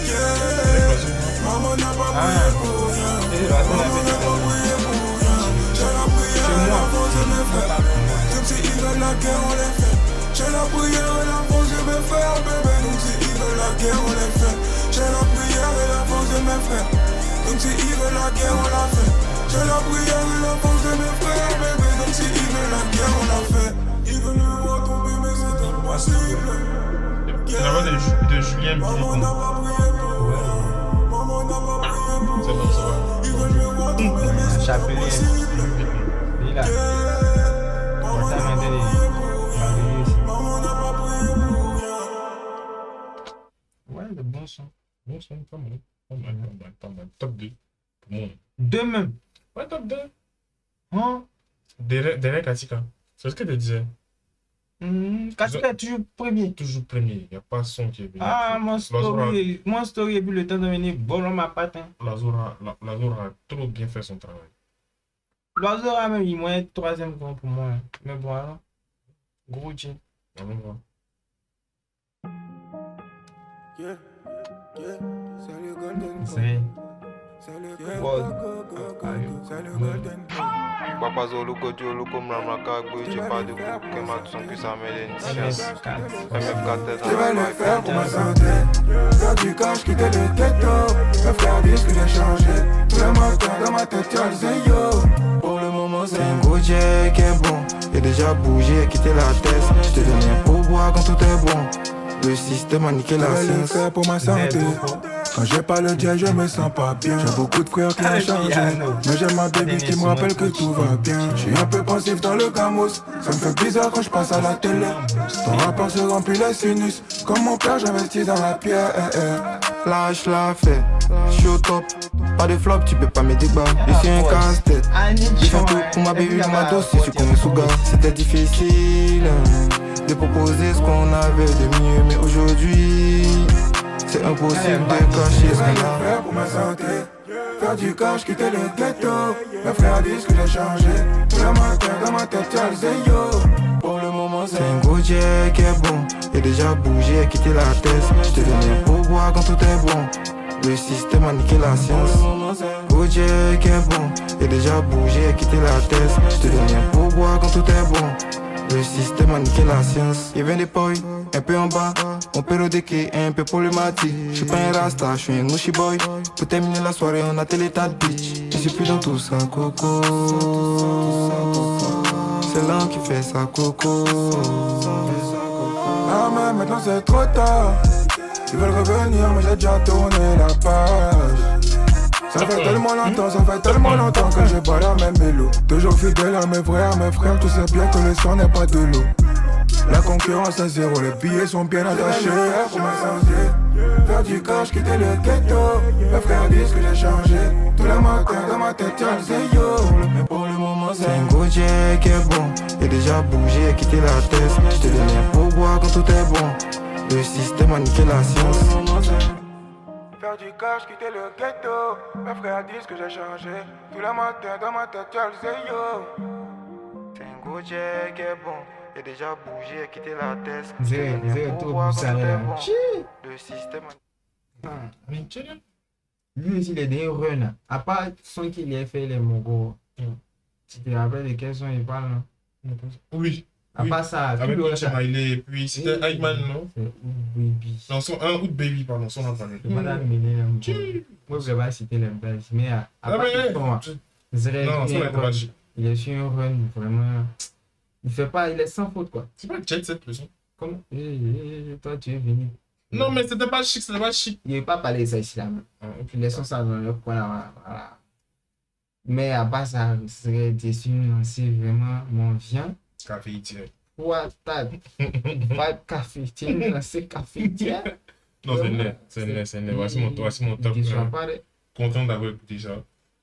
S4: Yeah. Maman n'a pas prié pour rien. Maman n'a pas prié pour rien. J'ai la prière et la force de mes frères. Donc si ils veulent la guerre on les fait. J'ai la prière et la force de mes frères, bébé. Donc si ils veulent la guerre on les fait. J'ai la prière et la force de mes frères. Donc si ils veulent la guerre on la fait. J'ai la prière et la force de mes frères, bébé. Donc si ils veulent la guerre on la fait. Ils veulent me voir tomber mais c'est impossible.
S1: C'est la voix de Julien Billy.
S4: Maman n'a pas prié pour rien. Maman n'a pas prié pour rien.
S1: C'est bon, ça va.
S4: Ils veulent me voir tomber mais c'est impossible.
S2: Il a.
S4: Maman n'a pas prié pour rien. Maman n'a pas prié pour rien.
S2: Ouais, le bon son.
S1: Bon son, pas mal. Pas mal. Top 2. Pour moi.
S2: Deux même.
S1: Ouais, top 2.
S2: Hein?
S1: Derek Atika. C'est ce que tu disais.
S2: Casper est toujours premier.
S1: Toujours premier. Il n'y a pas son qui est venu.
S2: Ah, mon story et puis le temps de venir, bon, on m'a pas atteint.
S1: L'Azora a trop bien fait son travail.
S2: L'Azora a même eu moins 3e grand pour moi. Mais bon, alors, gros G.
S1: Allons voir.
S2: C'est
S8: Papa Zolo, Godio, Loco, Mramaka, Gouji, pas de coupe, que ma son que ça met l'initiation. MF4
S4: Je vais le faire pour ma santé. Faire du cash, quitter le ghetto. Me frère disent que j'ai changé. Tout le matin dans ma tête, y'a le zéyo.
S6: Pour le moment c'est un gros check est bon. J'ai déjà bougé, quitté la tête. Je te donne un pourboire quand tout est bon. Le système a niqué la
S4: Je vais le
S6: science.
S4: faire pour ma santé. Quand j'ai pas le jet, je me sens pas bien. J'ai beaucoup de frères qui ont changé. Mais j'ai ma baby qui me rappelle que tout va bien. Je suis un peu pensif dans le gamos. Ça me fait bizarre quand je passe à la télé. Ton rapport se remplit les sinus. Comme mon père, j'investis dans la pierre.
S6: Là je la fais, je suis au top. Pas de flop, tu peux pas me débattre. Je suis un casse-tête. Je fais tout pour ma baby, ma dose. Si tu connais Souga, c'était difficile de proposer ce qu'on avait de mieux. Mais aujourd'hui, c'est impossible de cacher ce qu'on a.
S4: Faire pour ma santé. Faire du cash, quitter le ghetto. Mes frères disent que j'ai changé. Tout le matin dans ma tête, y'a le zéyo.
S6: Pour le moment c'est un gros check est bon. J'ai déjà bougé, quitté la tête. Je te donne un pourboire quand tout est bon. Le système a niqué la science. Gros check est bon. J'ai déjà bougé, quitté la tête. Je te donne un pourboire quand tout est bon. Le système a niqué la science. Il vient des poils, un peu en bas. Mon périodique est un peu problématique. J'suis pas un rasta, j'suis un Nushi boy. Pour terminer la soirée, on a télétat de bitch. Je suis plus dans tout ça, coco. C'est l'homme qui fait ça, coco.
S4: Ah mais maintenant c'est trop tard. Ils veulent revenir mais j'ai déjà tourné la page. Ça fait tellement longtemps que j'ai pas la même mélo. Toujours fidèle à mes frères, tu sais bien que le sang n'est pas de l'eau. La concurrence est zéro, les billets sont bien attachés. Pour ma santé, faire du cash, quitter le ghetto. Mes frères disent que j'ai changé. Tous les matins dans ma tête y'a le zéyo.
S6: Mais pour le moment c'est un gros check est bon. J'ai déjà bougé, quitté la tête. Je te donne un pourboire quand tout est bon. Le système a niqué la science.
S4: Faire du cash, quitter le ghetto. Mes frères disent que j'ai changé. Tous les matins dans ma tête y'a le zéyo.
S6: C'est un gros check est bon. J'ai déjà bougé, quitté la tête.
S2: Zéro tout ça là.
S6: Le système a...
S2: Lui aussi, il est des runs. À part son qu'il a fait les Mogos. Tu te rappelles de quels sons il parle, non?
S1: Oui.
S2: À part ça,
S1: avec Miley, puis c'était Eggman, non?
S2: C'est Oud Baby.
S1: Non, son Oud Baby, pardon, son nom parlé.
S2: C'est Madame Ménel. Moi, je vais pas citer les bases, mais à part son, il est sur un run vraiment. Il fait pas, il est sans faute quoi.
S1: C'est pas Jet Set le son.
S2: Comment? Toi, tu es venu.
S1: Non, mais c'était pas chic, c'était pas chic.
S2: Il n'est pas parlé de ça ici là. Il laisse ça dans le coin là. Voilà. Mais à part ça, c'est c'est vraiment mon viande.
S1: Café tiré.
S2: Quoi, t'as pas de café tiré, c'est café tiré.
S1: Non, c'est net. Voici mon top 1. Content d'avoir écouté ça.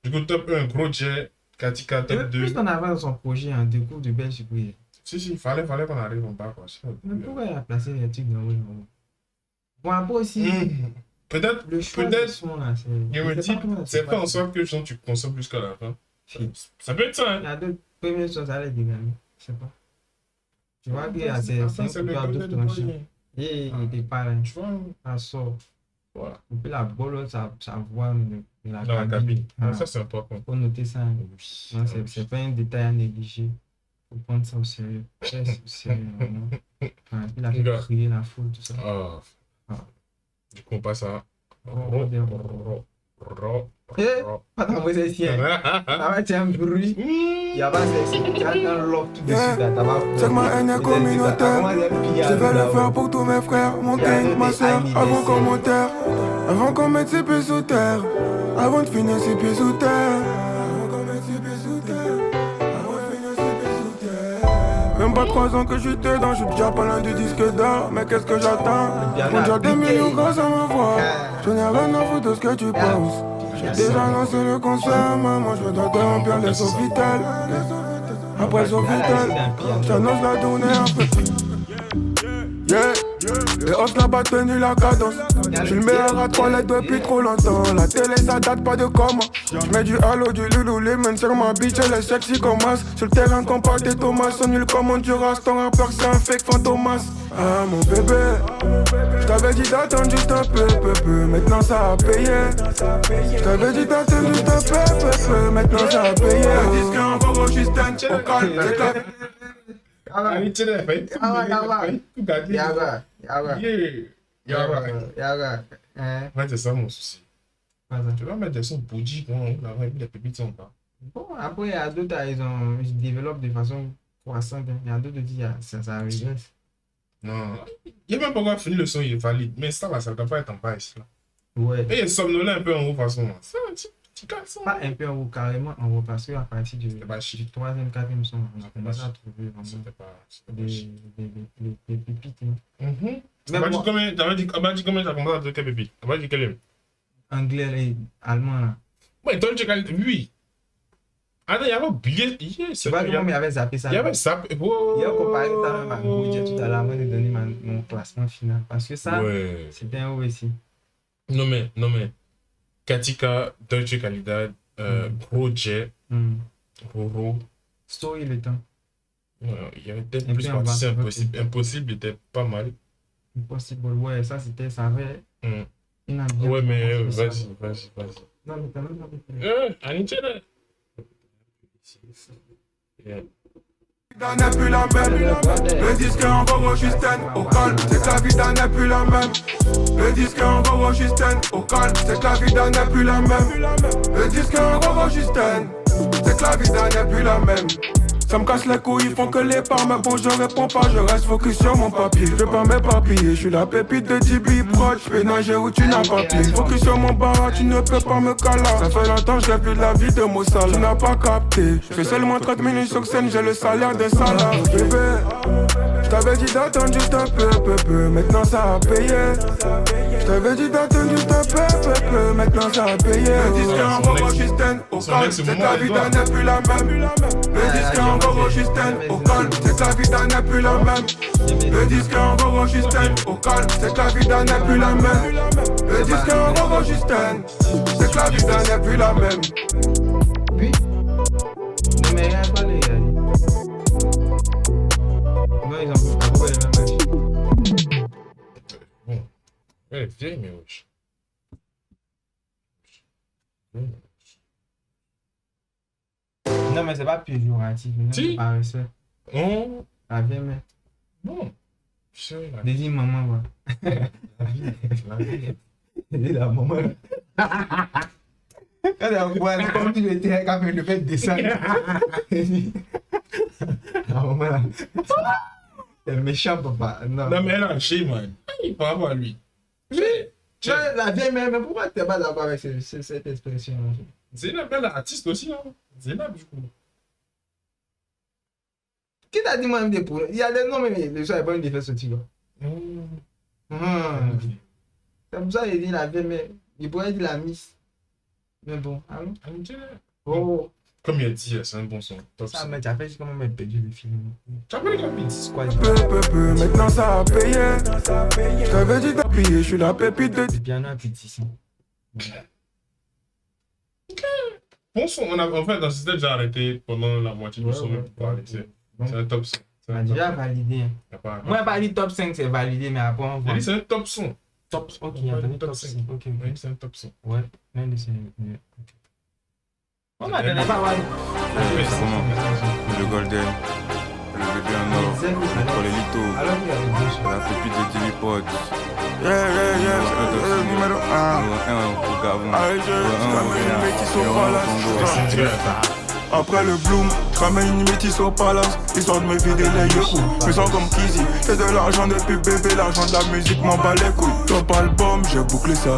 S1: Du coup, top 1, gros jet. Katika, top 2.
S2: Plus on avance dans son projet, on découvre de belles surprises.
S1: Si, il fallait qu'on arrive en bas, quoi.
S2: Mais pourquoi il a placé les trucs dans le moment? Bon, après aussi,
S1: peut-être,
S2: le choix du son là,
S1: c'est fait en sorte que le son, tu consommes plus qu'à la fin. Ça peut être ça, hein.
S2: Il y a d'autres premières choses à aller dégager, je sais pas. Tu vois que c'est un peu d'autres tranchants. Et il était pas là.
S1: Tu vois,
S2: ça sort. Voilà. Et puis la bolle, ça voit
S1: dans la cabine. Ça, c'est important.
S2: Faut noter ça. Non, c'est pas un détail à négliger. Faut prendre ça au sérieux. Très au sérieux, vraiment. Il a fait crier la foule, tout ça.
S1: Du coup, on passe à...
S2: Pas d'envoyer ça ici. Ah ouais, tiens, un bruit. Il n'y a pas sexy. Tu as un love tout de suite.
S4: C'est que ma haine est communautaire. Je vais le faire pour tous mes frères, mon gang, ma soeur. Avant commentaire, avant qu'on mette ses pieds sous terre. Avant de finir ses pieds sous terre. Même pas 3 ans que je suis dedans, je suis déjà pas loin du disque d'or. Mais qu'est-ce que j'attends? On déjà des millions grâce à ma voix. Je n'ai rien à foutre de ce que tu penses. J'ai déjà lancé le concert, maman, je dois te remplir les Sofitel. Après Sofitel, j'annonce la tournée un peu. Yeah, les hosts n'a pas tenu la cadence. J'suis le meilleur à 3 lettres depuis trop longtemps. La télé ça date pas de comment. J'mets du halo, du Lululemon sur ma bitch, elle est sexy comme as. Sur le terrain compact et Thomas, son nul comme Honduras. Ton rappeur c'est un fake fantomas. Ah mon bébé, j't'avais dit d'attendre juste un peu. Maintenant ça a payé. J't'avais dit d'attendre juste un peu. Maintenant ça a payé. Le disque en gros, j'suis stand au calme, c'est clair.
S1: Ouais, c'est ça mon souci. Tu vas mettre des sons bougie quand on a les pépites sont pas.
S2: Bon, après, il y a d'autres, ils développent de façon croissante. Il y a d'autres qui disent ça régresse.
S1: Non, il a même pas encore fini le son, il est valide. Mais ça va, ça ne doit pas être en bas ici.
S2: Ouais.
S1: Et il somnolent un peu en haut, façon. Ça, tu casses.
S2: Pas un peu en haut, carrément en haut, parce qu'à partir du 3e, 4e son, on a commencé à trouver des pépites.
S1: T'avais dit combien t'as commencé à trouver quelle pépite? T'avais dit quelle est?
S2: Anglais et allemand là.
S1: Ouais, toi, tu as oui. Ah non, il y avait oublié.
S2: C'est pas comment il avait zappé ça.
S1: Il y avait zappé.
S2: Il a comparé ça même à Goudja tout à l'heure avant de donner mon classement final. Parce que ça, c'était un aussi.
S1: Non mais. Katika, Deutsche Qualidad, Gros Jet, Roro.
S2: Story le temps.
S1: Il y avait peut-être plus partie, c'est impossible. Impossible était pas mal.
S2: Impossible, ouais, ça c'était, ça avait.
S1: Ouais, mais vas-y.
S2: Non, mais t'as même pas fait.
S4: N'est plus la même. Le disque en gros Justin au calme, c'est que la vie n'est plus la même. Le disque en gros Justin au calme, c'est que la vie n'est plus la même. Le disque en gros Justin, c'est que la vie n'est plus la même. Ça me casse les couilles, ils font que les parts, mais bon je réponds pas, je reste focus sur mon papier. Je vais pas m'éparpiller, je suis la pépite de Tibi proche, je peux nager où tu n'as pas pied. Focus sur mon bar, tu ne peux pas me caler. Ça fait longtemps que je plus de la vie de Mossala. Tu n'as pas capté, je fais seulement 30 minutes sur scène, j'ai le salaire des salariés. Bébé, je t'avais dit d'attendre juste un peu, maintenant ça a payé. Je t'avais dit d'attendre juste un peu, maintenant ça a payé. Le disque en gros Justin au calme, c'est que la vie n'est plus la même. Le disque en gros Justin au calme, c'est que la vie n'est plus la même. Le disque en gros Justin au calme, c'est que la vie n'est plus la même. Le disque en gros Justin, c'est que la vie n'est plus la même.
S2: Oui. Non mais rien pas les gars. Non ils ont pas les mêmes machines.
S1: Bon. Elle est vieille mais wesh.
S2: Non mais c'est pas péjoratif, c'est pas respect.
S1: Non.
S2: La vieille mère.
S1: Non.
S2: Dédie maman quoi.
S1: La vie.
S2: Dédie la maman. Quand elle voit comme tu étais quand elle le fait descendre. La maman là. C'est méchant papa. Non
S1: mais elle a un chien man. Il parle pas à lui.
S2: La vieille mère, mais pourquoi tu n'es pas d'accord avec cette expression?
S1: Zénab, elle est artiste aussi, non? Zénab, du coup.
S2: Qui t'a dit moi-même des problèmes? Il y a des noms, mais les gens n'ont pas une défense sortie. C'est pour ça qu'il dit la vieille mère. Il pourrait dire la miss. Mais bon, allons. Oh.
S1: Comme il a dit, c'est un bon son.
S2: Ça, mais tu as fait comment même perdu le film.
S1: Tu as pas les copies?
S4: Peu, maintenant ça a payé. Je t'avais dit d'appuyer, je suis la pépite de...
S2: Le piano à petit.
S1: Bon son, en fait, dans ce stade, j'ai arrêté pendant la moitié du son. C'est un top son.
S2: On a déjà validé. Moi, pas dit top 5, c'est validé, mais après on voit.
S1: C'est un top son.
S2: Ok, il y a un top 5. Ok,
S1: c'est un top son.
S2: Ouais, même c'est... On m'a donné pas mal.
S9: Le Golden, le bébé en or, pour les litos, la pépite de Jimmy Pod.
S4: Numéro 1. Après le Bloom, je ramène une métisse au palace, histoire de me vider les yeux. Me sens comme Kizzy, j'ai de l'argent depuis bébé, l'argent de la musique m'en bat les couilles. Top album, j'ai bouclé ça.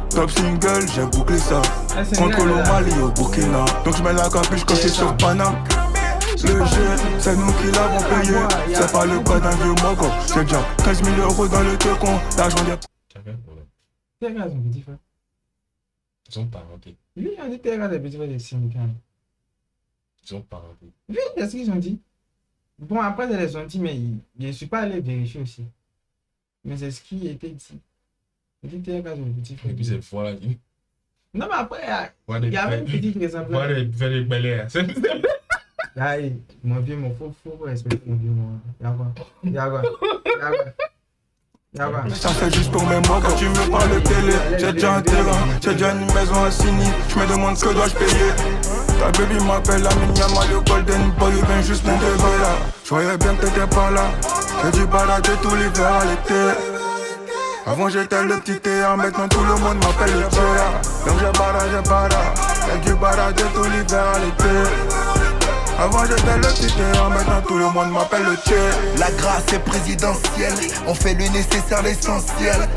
S4: Top single, j'ai bouclé ça. Contre le Mali au Burkina. Donc je mets la capuche quand je suis sur Paname. Le jeu, c'est nous qui l'avons payé. C'est pas le cas d'un vieux mogo. J'ai déjà 15 000 euros dans le tecon. L'argent des...
S2: T'es gars, son petit frère.
S1: Ils ont parenté.
S2: Oui, on dit t'es gars des petits frères des syndicats.
S1: Ils ont parenté.
S2: Oui, c'est ce qu'ils ont dit. Bon, après, ils les ont dit, mais je ne suis pas allé vérifier aussi. Mais c'est ce qui était dit. Il était quand le petit frère.
S1: Et puis c'est voilà.
S2: Non, mais après, il y avait une petite ressemblance.
S1: Voilà, il fait les belles.
S2: Aïe, mon vieux, mon faut respecter mon vieux, moi. Y'a quoi.
S4: Ça fait juste pour mes mots quand tu me parles de télé. J'ai déjà un terrain, j'ai déjà une maison à Signy. Je me demande que dois-je payer. Ta baby m'appelle la Minyama, le Golden Boy, il vient juste pour te voir là. Je voyais bien que t'étais pas là. J'ai dû balader tout l'hiver à l'été. Avant j'étais le petit théâtre, maintenant tout le monde m'appelle le théâtre. Donc j'ai dû balader tout l'hiver à l'été. Avant j'étais le petit théâtre, maintenant tout le monde m'appelle le théâtre.
S10: La grâce est présidentielle, on fait le nécessaire, l'essentiel.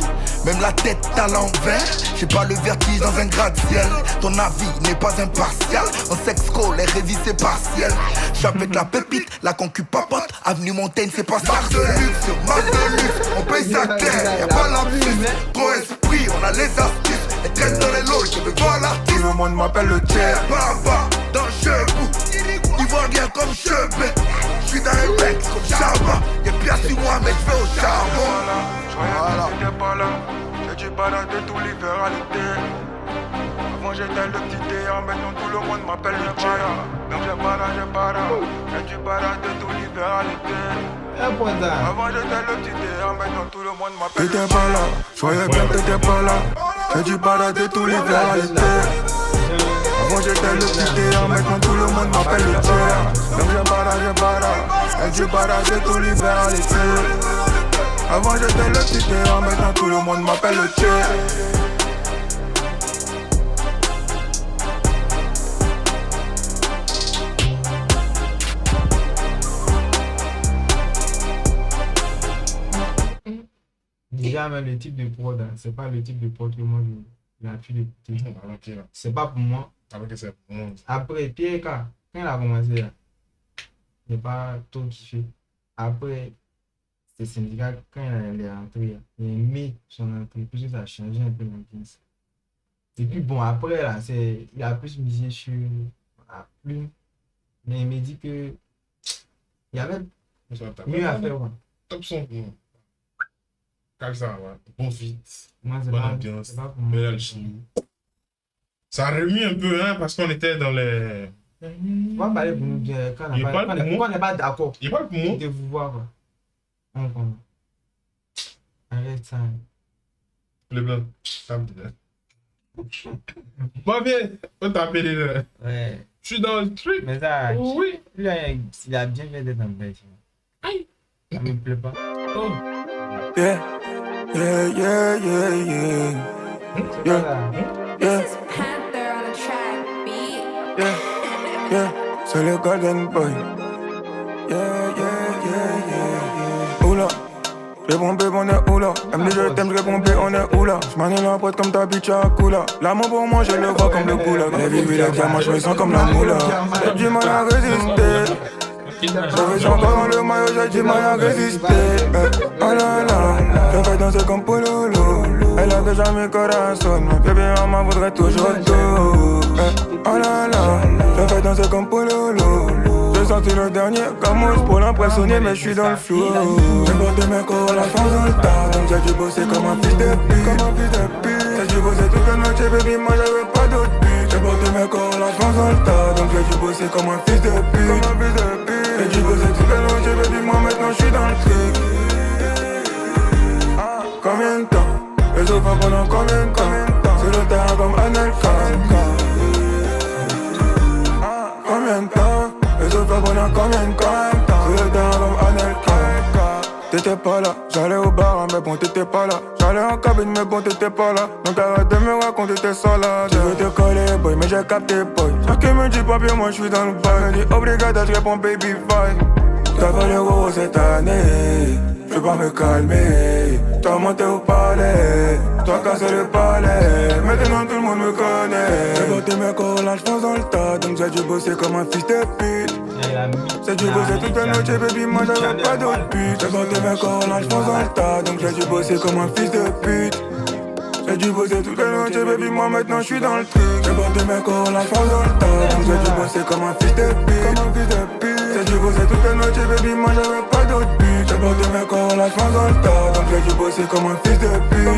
S10: Même la tête à l'envers, j'ai pas le vertige dans un gratte-ciel. Ton avis n'est pas impartial, en sexe call, les révisés partiels. J'suis avec la pépite, la concu papote, avenue Montaigne, c'est pas ça. Marque de luxe sur marque de luxe, on paye sa claire, y'a pas l'abus. Gros esprit, on a les astuces, elle traîne dans les lots, je veux voir l'artiste.
S4: Tout le monde m'appelle le théâtre.
S10: Baba, dans Chebou, ivoirien comme Chebet. J'suis dans les mecs comme Chaba, y'a pire sur moi, mais j'vais au charbon.
S4: Voilà. J'étais pas là, j'ai dû balader tout l'hiver à l'été. Avant j'étais le petit théâtre, maintenant tout le monde m'appelle le théâtre. Donc j'ai dû balader tout l'hiver à l'été. Avant j'étais le petit théâtre, maintenant tout le monde m'appelle le théâtre. T'étais pas là, je voyais bien que t'étais pas là. J'ai dû balader tout l'hiver à l'été. Avant j'étais le petit théâtre, maintenant tout le monde m'appelle le théâtre. Donc j'ai dû balader tout l'hiver à l'été. Avant j'étais le petit théâtre, maintenant tout le monde m'appelle le théâtre.
S2: Déjà, même le type de prod, c'est pas le type de prod que moi j'ai pu l'écouter. C'est pas pour moi. Après, PK, quand il a commencé, j'ai pas trop kiffé. Après, c'est syndicat, quand il est rentré, il a aimé son entrée, parce que ça a changé un peu l'ambiance. Et puis bon, après, là, il a plus misé sur la plume, mais il m'a dit que il y avait mieux à faire.
S1: Top son. Comme ça, ouais. Bon fit,
S2: bonne
S1: ambiance, belle alchimie. Ça a remis un peu, hein, parce qu'on était dans les...
S2: On va parler pour nous quand on n'est pas d'accord.
S1: Il parle pour moi.
S2: De vous voir. Arrête ça.
S1: Le blanc, ça me dit là. Bon, viens, on t'a appelé là.
S2: Ouais.
S1: Je suis dans le truc.
S2: Mais ça,
S1: oui.
S2: Il a bien fait d'être en bête.
S1: Aïe.
S2: Ça me plaît pas.
S1: Oh.
S4: Yeah. Yeah, yeah, yeah, yeah. Yeah, yeah.
S5: Panther on a track beat.
S4: Yeah, yeah. C'est le Golden Boy. Yeah, yeah, yeah, yeah, yeah. Oula, j'ai pompé, on est oula. Elle me dit je t'aime, j'ai pompé, on est oula. J'm'annule la pote comme ta bitch à Kula. L'amour pour moi, je le vois comme le coula. Les vies, les diamants, je me sens comme la moula. J'ai du mal à résister. J'avais encore dans le maillot, j'ai du mal à résister. Oh là là, je fais danser comme Pololo. Elle a déjà mes corazones, mon bébé maman voudrait toujours tout. Oh là là, je fais danser comme Pololo. J'ai sorti le dernier Camus pour l'impressionner, mais je suis dans le flou. J'ai porté mes corps à la fin dans le tas, donc j'ai dû bosser comme un fils de pute. J'ai dû bosser toute la noche, baby, moi j'avais pas d'autre but. J'ai porté mes corps à la fin dans le tas, donc j'ai dû bosser comme un fils de pute. J'ai dû bosser toute la noche, baby, moi maintenant je suis dans le truc. Combien de temps? Les autres pendant combien de temps? Sur le terrain comme Anelka. Combien de temps? Les autres pendant combien de temps? Sur le terrain comme Anelka. T'étais pas là, j'allais au bar, mais bon t'étais pas là. J'allais en cabine, mais bon t'étais pas là. Donc arrête de me raconter tes salades. Je veux te coller, boy, mais j'ai capté, boy. Chacun me dit papier, moi j'suis dans le bail. Me dit obligata, j'réponds baby fight. T'as fait le gros cette année, j'veux pas me calmer. T'as monté au palais, t'as cassé le palais. Maintenant tout le monde me connaît. J'ai porté mes corps là, j'pense dans le tas. Donc j'ai dû bosser comme un fils de pute. J'ai dû bosser toute la noche, baby, moi j'avais pas d'autre but. J'ai porté mes corps là, j'pense dans le tas. Donc j'ai dû bosser comme un fils de pute. J'ai dû bosser toute la noche, baby, moi maintenant j'suis dans le truc. J'ai porté mes corps là, j'pense dans le tas. Donc j'ai dû bosser comme un fils de pute. J'ai dû bosser toute la noche, baby, moi j'avais pas d'autre but. J'ai porté mes corps là, j'pense dans le tas. Donc J'ai dû bosser comme un fils de pute.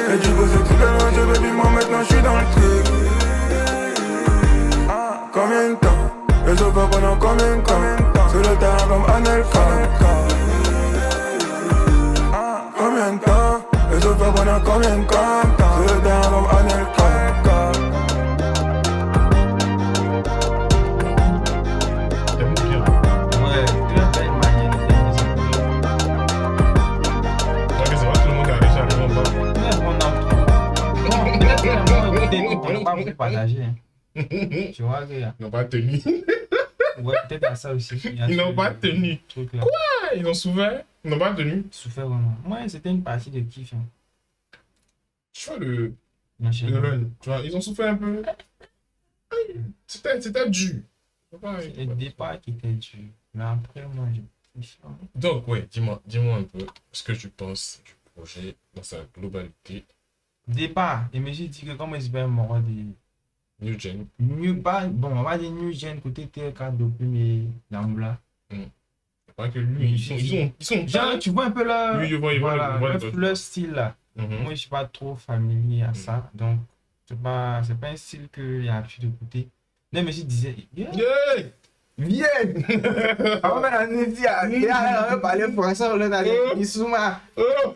S4: J'ai dû bosser toute la nuit, baby, moi maintenant je suis dans le truc. Combien de temps? Les autres pendant combien de temps? Sur le terrain comme Anelka. Combien de temps? Les autres pendant combien de temps? Sur le terrain comme Anelka.
S2: On n'a pas voulu partager. Tu vois que.
S1: Ils n'ont pas tenu.
S2: Ouais, peut-être à ça aussi.
S1: Ils n'ont pas tenu. Quoi? Ils ont souffert? Ils n'ont pas tenu?
S2: Souffert vraiment. Ouais, c'était une partie de kiff. Hein.
S1: Tu vois le run, tu vois, ils ont souffert un peu. C'était dur.
S2: C'est le départ qui était dur. Mais après, moi, j'ai kiffé.
S1: Donc, ouais, dis-moi un peu ce que tu penses du projet dans sa globalité.
S2: Départ, et me suis dit que comme je vais mort des
S1: New Gen.
S2: Bon, on va dire New Gen côté TK depuis mes Lambla.
S1: Pas que lui, ils sont
S2: genre, tu vois un peu là.
S1: Oui,
S2: voilà, le style là. Moi, je suis pas trop familier à ça, donc c'est pas un style que il y a l'habitude d'écouter. Mais je me suis dit, viens! Avant même on dit, il a parlé français, on a dit, Issouma.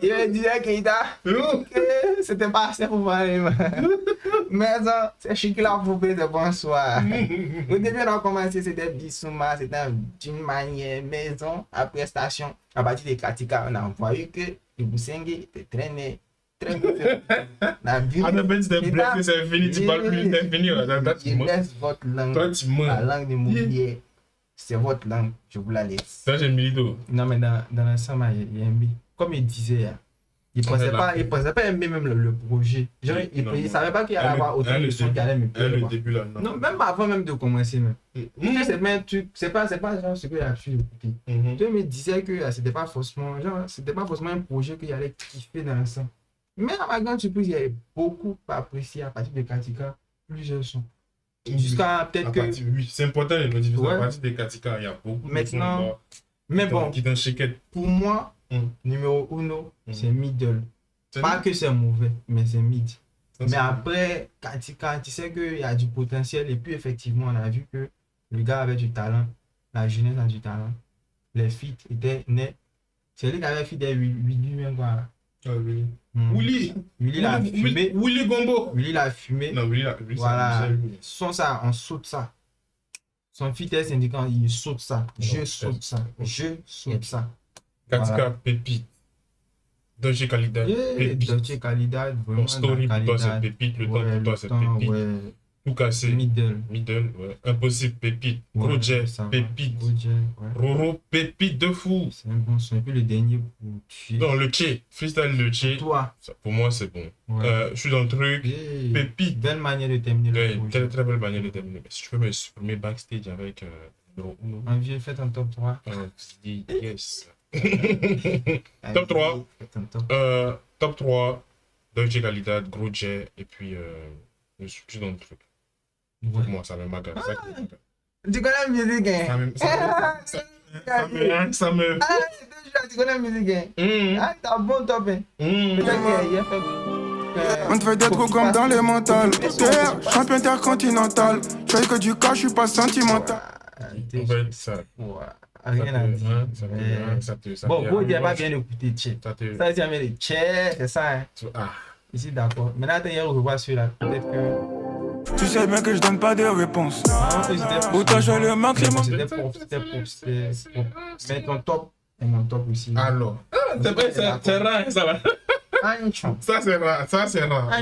S2: Il a dit que c'était pas assez pour parler. Mais c'est chic là pour payer de bonsoir. Au début, on a commencé, c'était Bissouma, c'était d'une manière maison, après station. À partir des Katika, on a vu que le Boussengue était traîné. Très bien. La vie.
S1: C'est fini, tu parles plus, c'est fini.
S2: Je laisse votre langue.
S1: Toi, tu mens.
S2: La langue de mon billet. C'est votre langue, je vous la laisse.
S1: Ça, j'ai Milito.
S2: Non, mais dans l'ensemble, il y a un B. Comme il disait, il ne pensait pas aimer même le projet. Genre, il ne savait pas qu'il allait avoir autant de sons qu'il allait me plaire.
S1: Le début là,
S2: non, même avant même de commencer. Même. C'est pas genre ce qu'il a pu écouter. Tu me disais que c'était pas forcément un projet qu'il allait kiffer dans l'ensemble. Mais à ma grande surprise, il y avait beaucoup apprécié à partir de Katika, plusieurs sons. Jusqu'à peut-être que.
S1: Oui, c'est important de le dire. À partir des Katika, il y a beaucoup
S2: maintenant,
S1: de sons
S2: mais bon,
S1: qui t'enchiquettent.
S2: Pour moi, numéro 1, c'est middle. Pas que c'est mauvais, mais c'est mid. Mais après, Katika, tu sais qu'il y a du potentiel. Et puis, effectivement, on a vu que le gars avait du talent. La jeunesse a du talent. Les feats étaient nés. C'est lui qui avait fait des lui-même, quoi.
S1: Ah oui.
S2: Willy l'a fumé.
S1: Willy Gombo.
S2: Willy l'a fumé.
S1: Non, Willy
S2: voilà. Son ça, on saute ça. Son fitness indiquant, il saute ça. Je saute ça. Je saute ça.
S1: Katika, pépite. Dolce Calidad.
S2: Dolce Calidad, vraiment.
S1: Story pour toi, c'est pépite. Le temps pour toi, c'est pépite. Tout cassé.
S2: Middle,
S1: ouais. Impossible, pépite. Projet, pépite. Roro, pépite de fou.
S2: C'est un bon son. Et puis le dernier pour tuer.
S1: Non, le Tché. Freestyle le Tché.
S2: Toi.
S1: Pour moi, c'est bon. Je suis dans le truc. Pépite.
S2: Belle manière de terminer le projet.
S1: Très belle manière de terminer. Mais si tu peux me supprimer backstage avec
S2: un vieux fait un top 3.
S1: Yes. Top 3. Top 3. Dolce Calidad, Gros Jet. Et puis, je suis dans le truc. Pour moi, ça me magasin.
S2: Tu connais la musique, hein?
S1: Ça me.
S2: Tu connais la musique, hein? T'as un bon top, hein?
S4: On te fait des trous comme dans les mentales. Champion intercontinental. Je fais que du cas, je suis pas sentimental.
S1: En fait, ça.
S2: Rien à dire. Bon, vous n'avez pas bien écouté Tché. Ça, c'est un de Tché, c'est ça, hein? Ici, d'accord. Maintenant, d'ailleurs, on revoit celui-là. Peut-être que.
S4: Tu sais bien que je donne pas de réponse. Autant je fais le maximum.
S2: C'était pour. Mais ton top est mon top aussi.
S1: Alors. C'est vrai, c'est rare, ça va. Ça, c'est rare.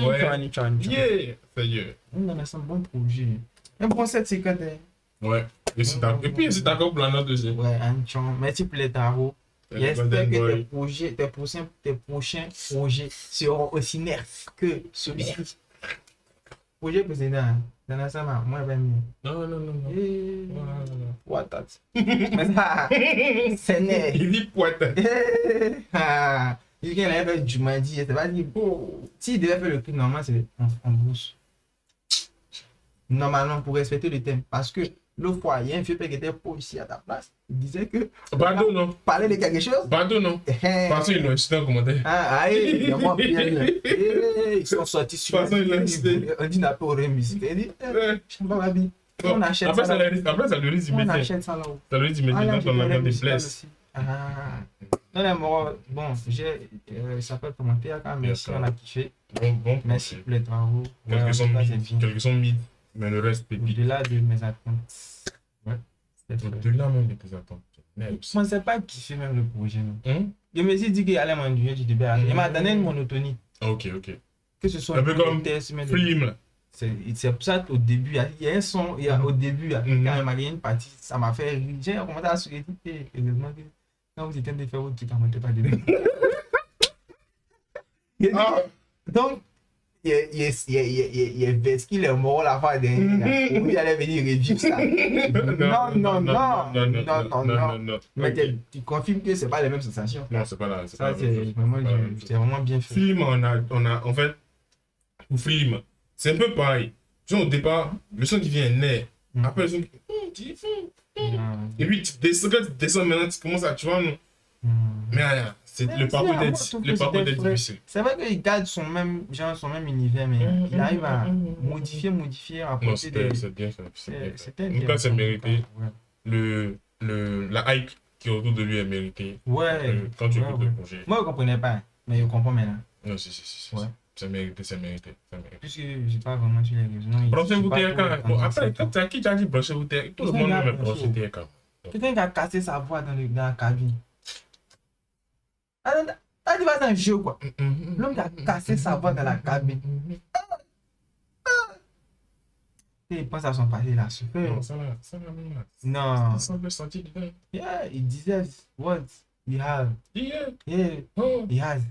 S2: Anchon.
S1: Yeah, sérieux.
S2: Non, mais c'est un bon projet. Un bon 750.
S1: Ouais. Et puis, c'est d'accord pour la note aussi.
S2: Ouais, Anchon. Merci pour les tarots. J'espère que tes prochains projets seront aussi nerfs que celui-ci. Projet précédent, dans la salle, moi, je vais mieux.
S1: Non.
S2: Poitat. Mais ça, c'est nerf.
S1: Il dit poitat.
S2: Il dit qu'il avait fait du madi. C'est pas dit, s'il devait faire le clip, normalement, c'est en bourse. Normalement, pour respecter le thème. Parce que L'autre fois, il y a un vieux père qui était policier à ta place. Il disait que.
S1: Pardon, non.
S2: Parler de quelque chose.
S1: Pardon, non. Parce qu'ils l'ont incité en commentaire.
S2: Ah, il y a moi, Pierre. Ils sont sortis sur.
S1: Parce qu'ils l'ont incité.
S2: On dit n'a pas au remis. Il dit, je sais pas ma vie. On achète
S1: après,
S2: ça.
S1: Après, ça le risque
S2: On
S1: immédiat.
S2: achète ça là-haut.
S1: Ça le risque immédiat dans la des places.
S2: Ah. Non, mais bon, il s'appelle comment TAK, merci, on a kiffé.
S1: Bon,
S2: merci pour les travaux.
S1: Quelques sont mythes, mais le reste pépite.
S2: Au-delà de mes attentes.
S1: Ouais. Au-delà même de tes attentes.
S2: Moi, c'est pas kiffé même le projet. Je me suis dit qu'il allait m'enduire du début. Il m'a donné une monotonie.
S1: Ok.
S2: Que ce soit
S1: un peu comme Flim là.
S2: C'est pour ça qu'au début, il y a un son, au début, quand il m'a gagné une partie, ça m'a fait rire. J'ai commencé à sourire. Heureusement que quand vous étiez en train de faire votre truc, on ne pas dedans. Donc, il y a Vesky, le mort la fois dernière. Il allait venir revivre ça. Non. Mais tu confirmes que ce n'est pas les mêmes sensations.
S1: Non, c'est pas là.
S2: Ça, c'est vraiment bien fait.
S1: Film, on a en fait, ou film, c'est un peu pareil. Genre, au départ, le son qui vient naît. Après, le son qui. Et puis, tu descends maintenant, tu commences à. Tu vois, non. Mais rien. Le parcours est difficile.
S2: C'est vrai qu'il garde son même univers, mais il arrive à modifier, à apporter des.
S1: C'est bien fait.
S2: En
S1: tout cas, c'est mérité. La hype qui est autour de lui est méritée.
S2: Ouais.
S1: Quand tu écoutes le projet.
S2: Moi, je ne comprenais pas, mais je comprends maintenant.
S1: Non, si. Ouais. C'est mérité.
S2: Puisque je ne suis pas vraiment sur les réseaux.
S1: Branchez-vous TRK. Après, qui t'a dit branchez-vous TRK? Tout le monde me branché TRK.
S2: Quelqu'un qui a cassé sa voix dans la cabine. T'as dit pas c'est un jeu quoi. L'homme qui a cassé sa voix dans la cabine. Et il pense à son passé là.
S1: Non, ça va.
S2: Non.
S1: Il semble sentir dedans.
S2: Yeah, il disait what he have.
S1: Yeah.
S2: He has.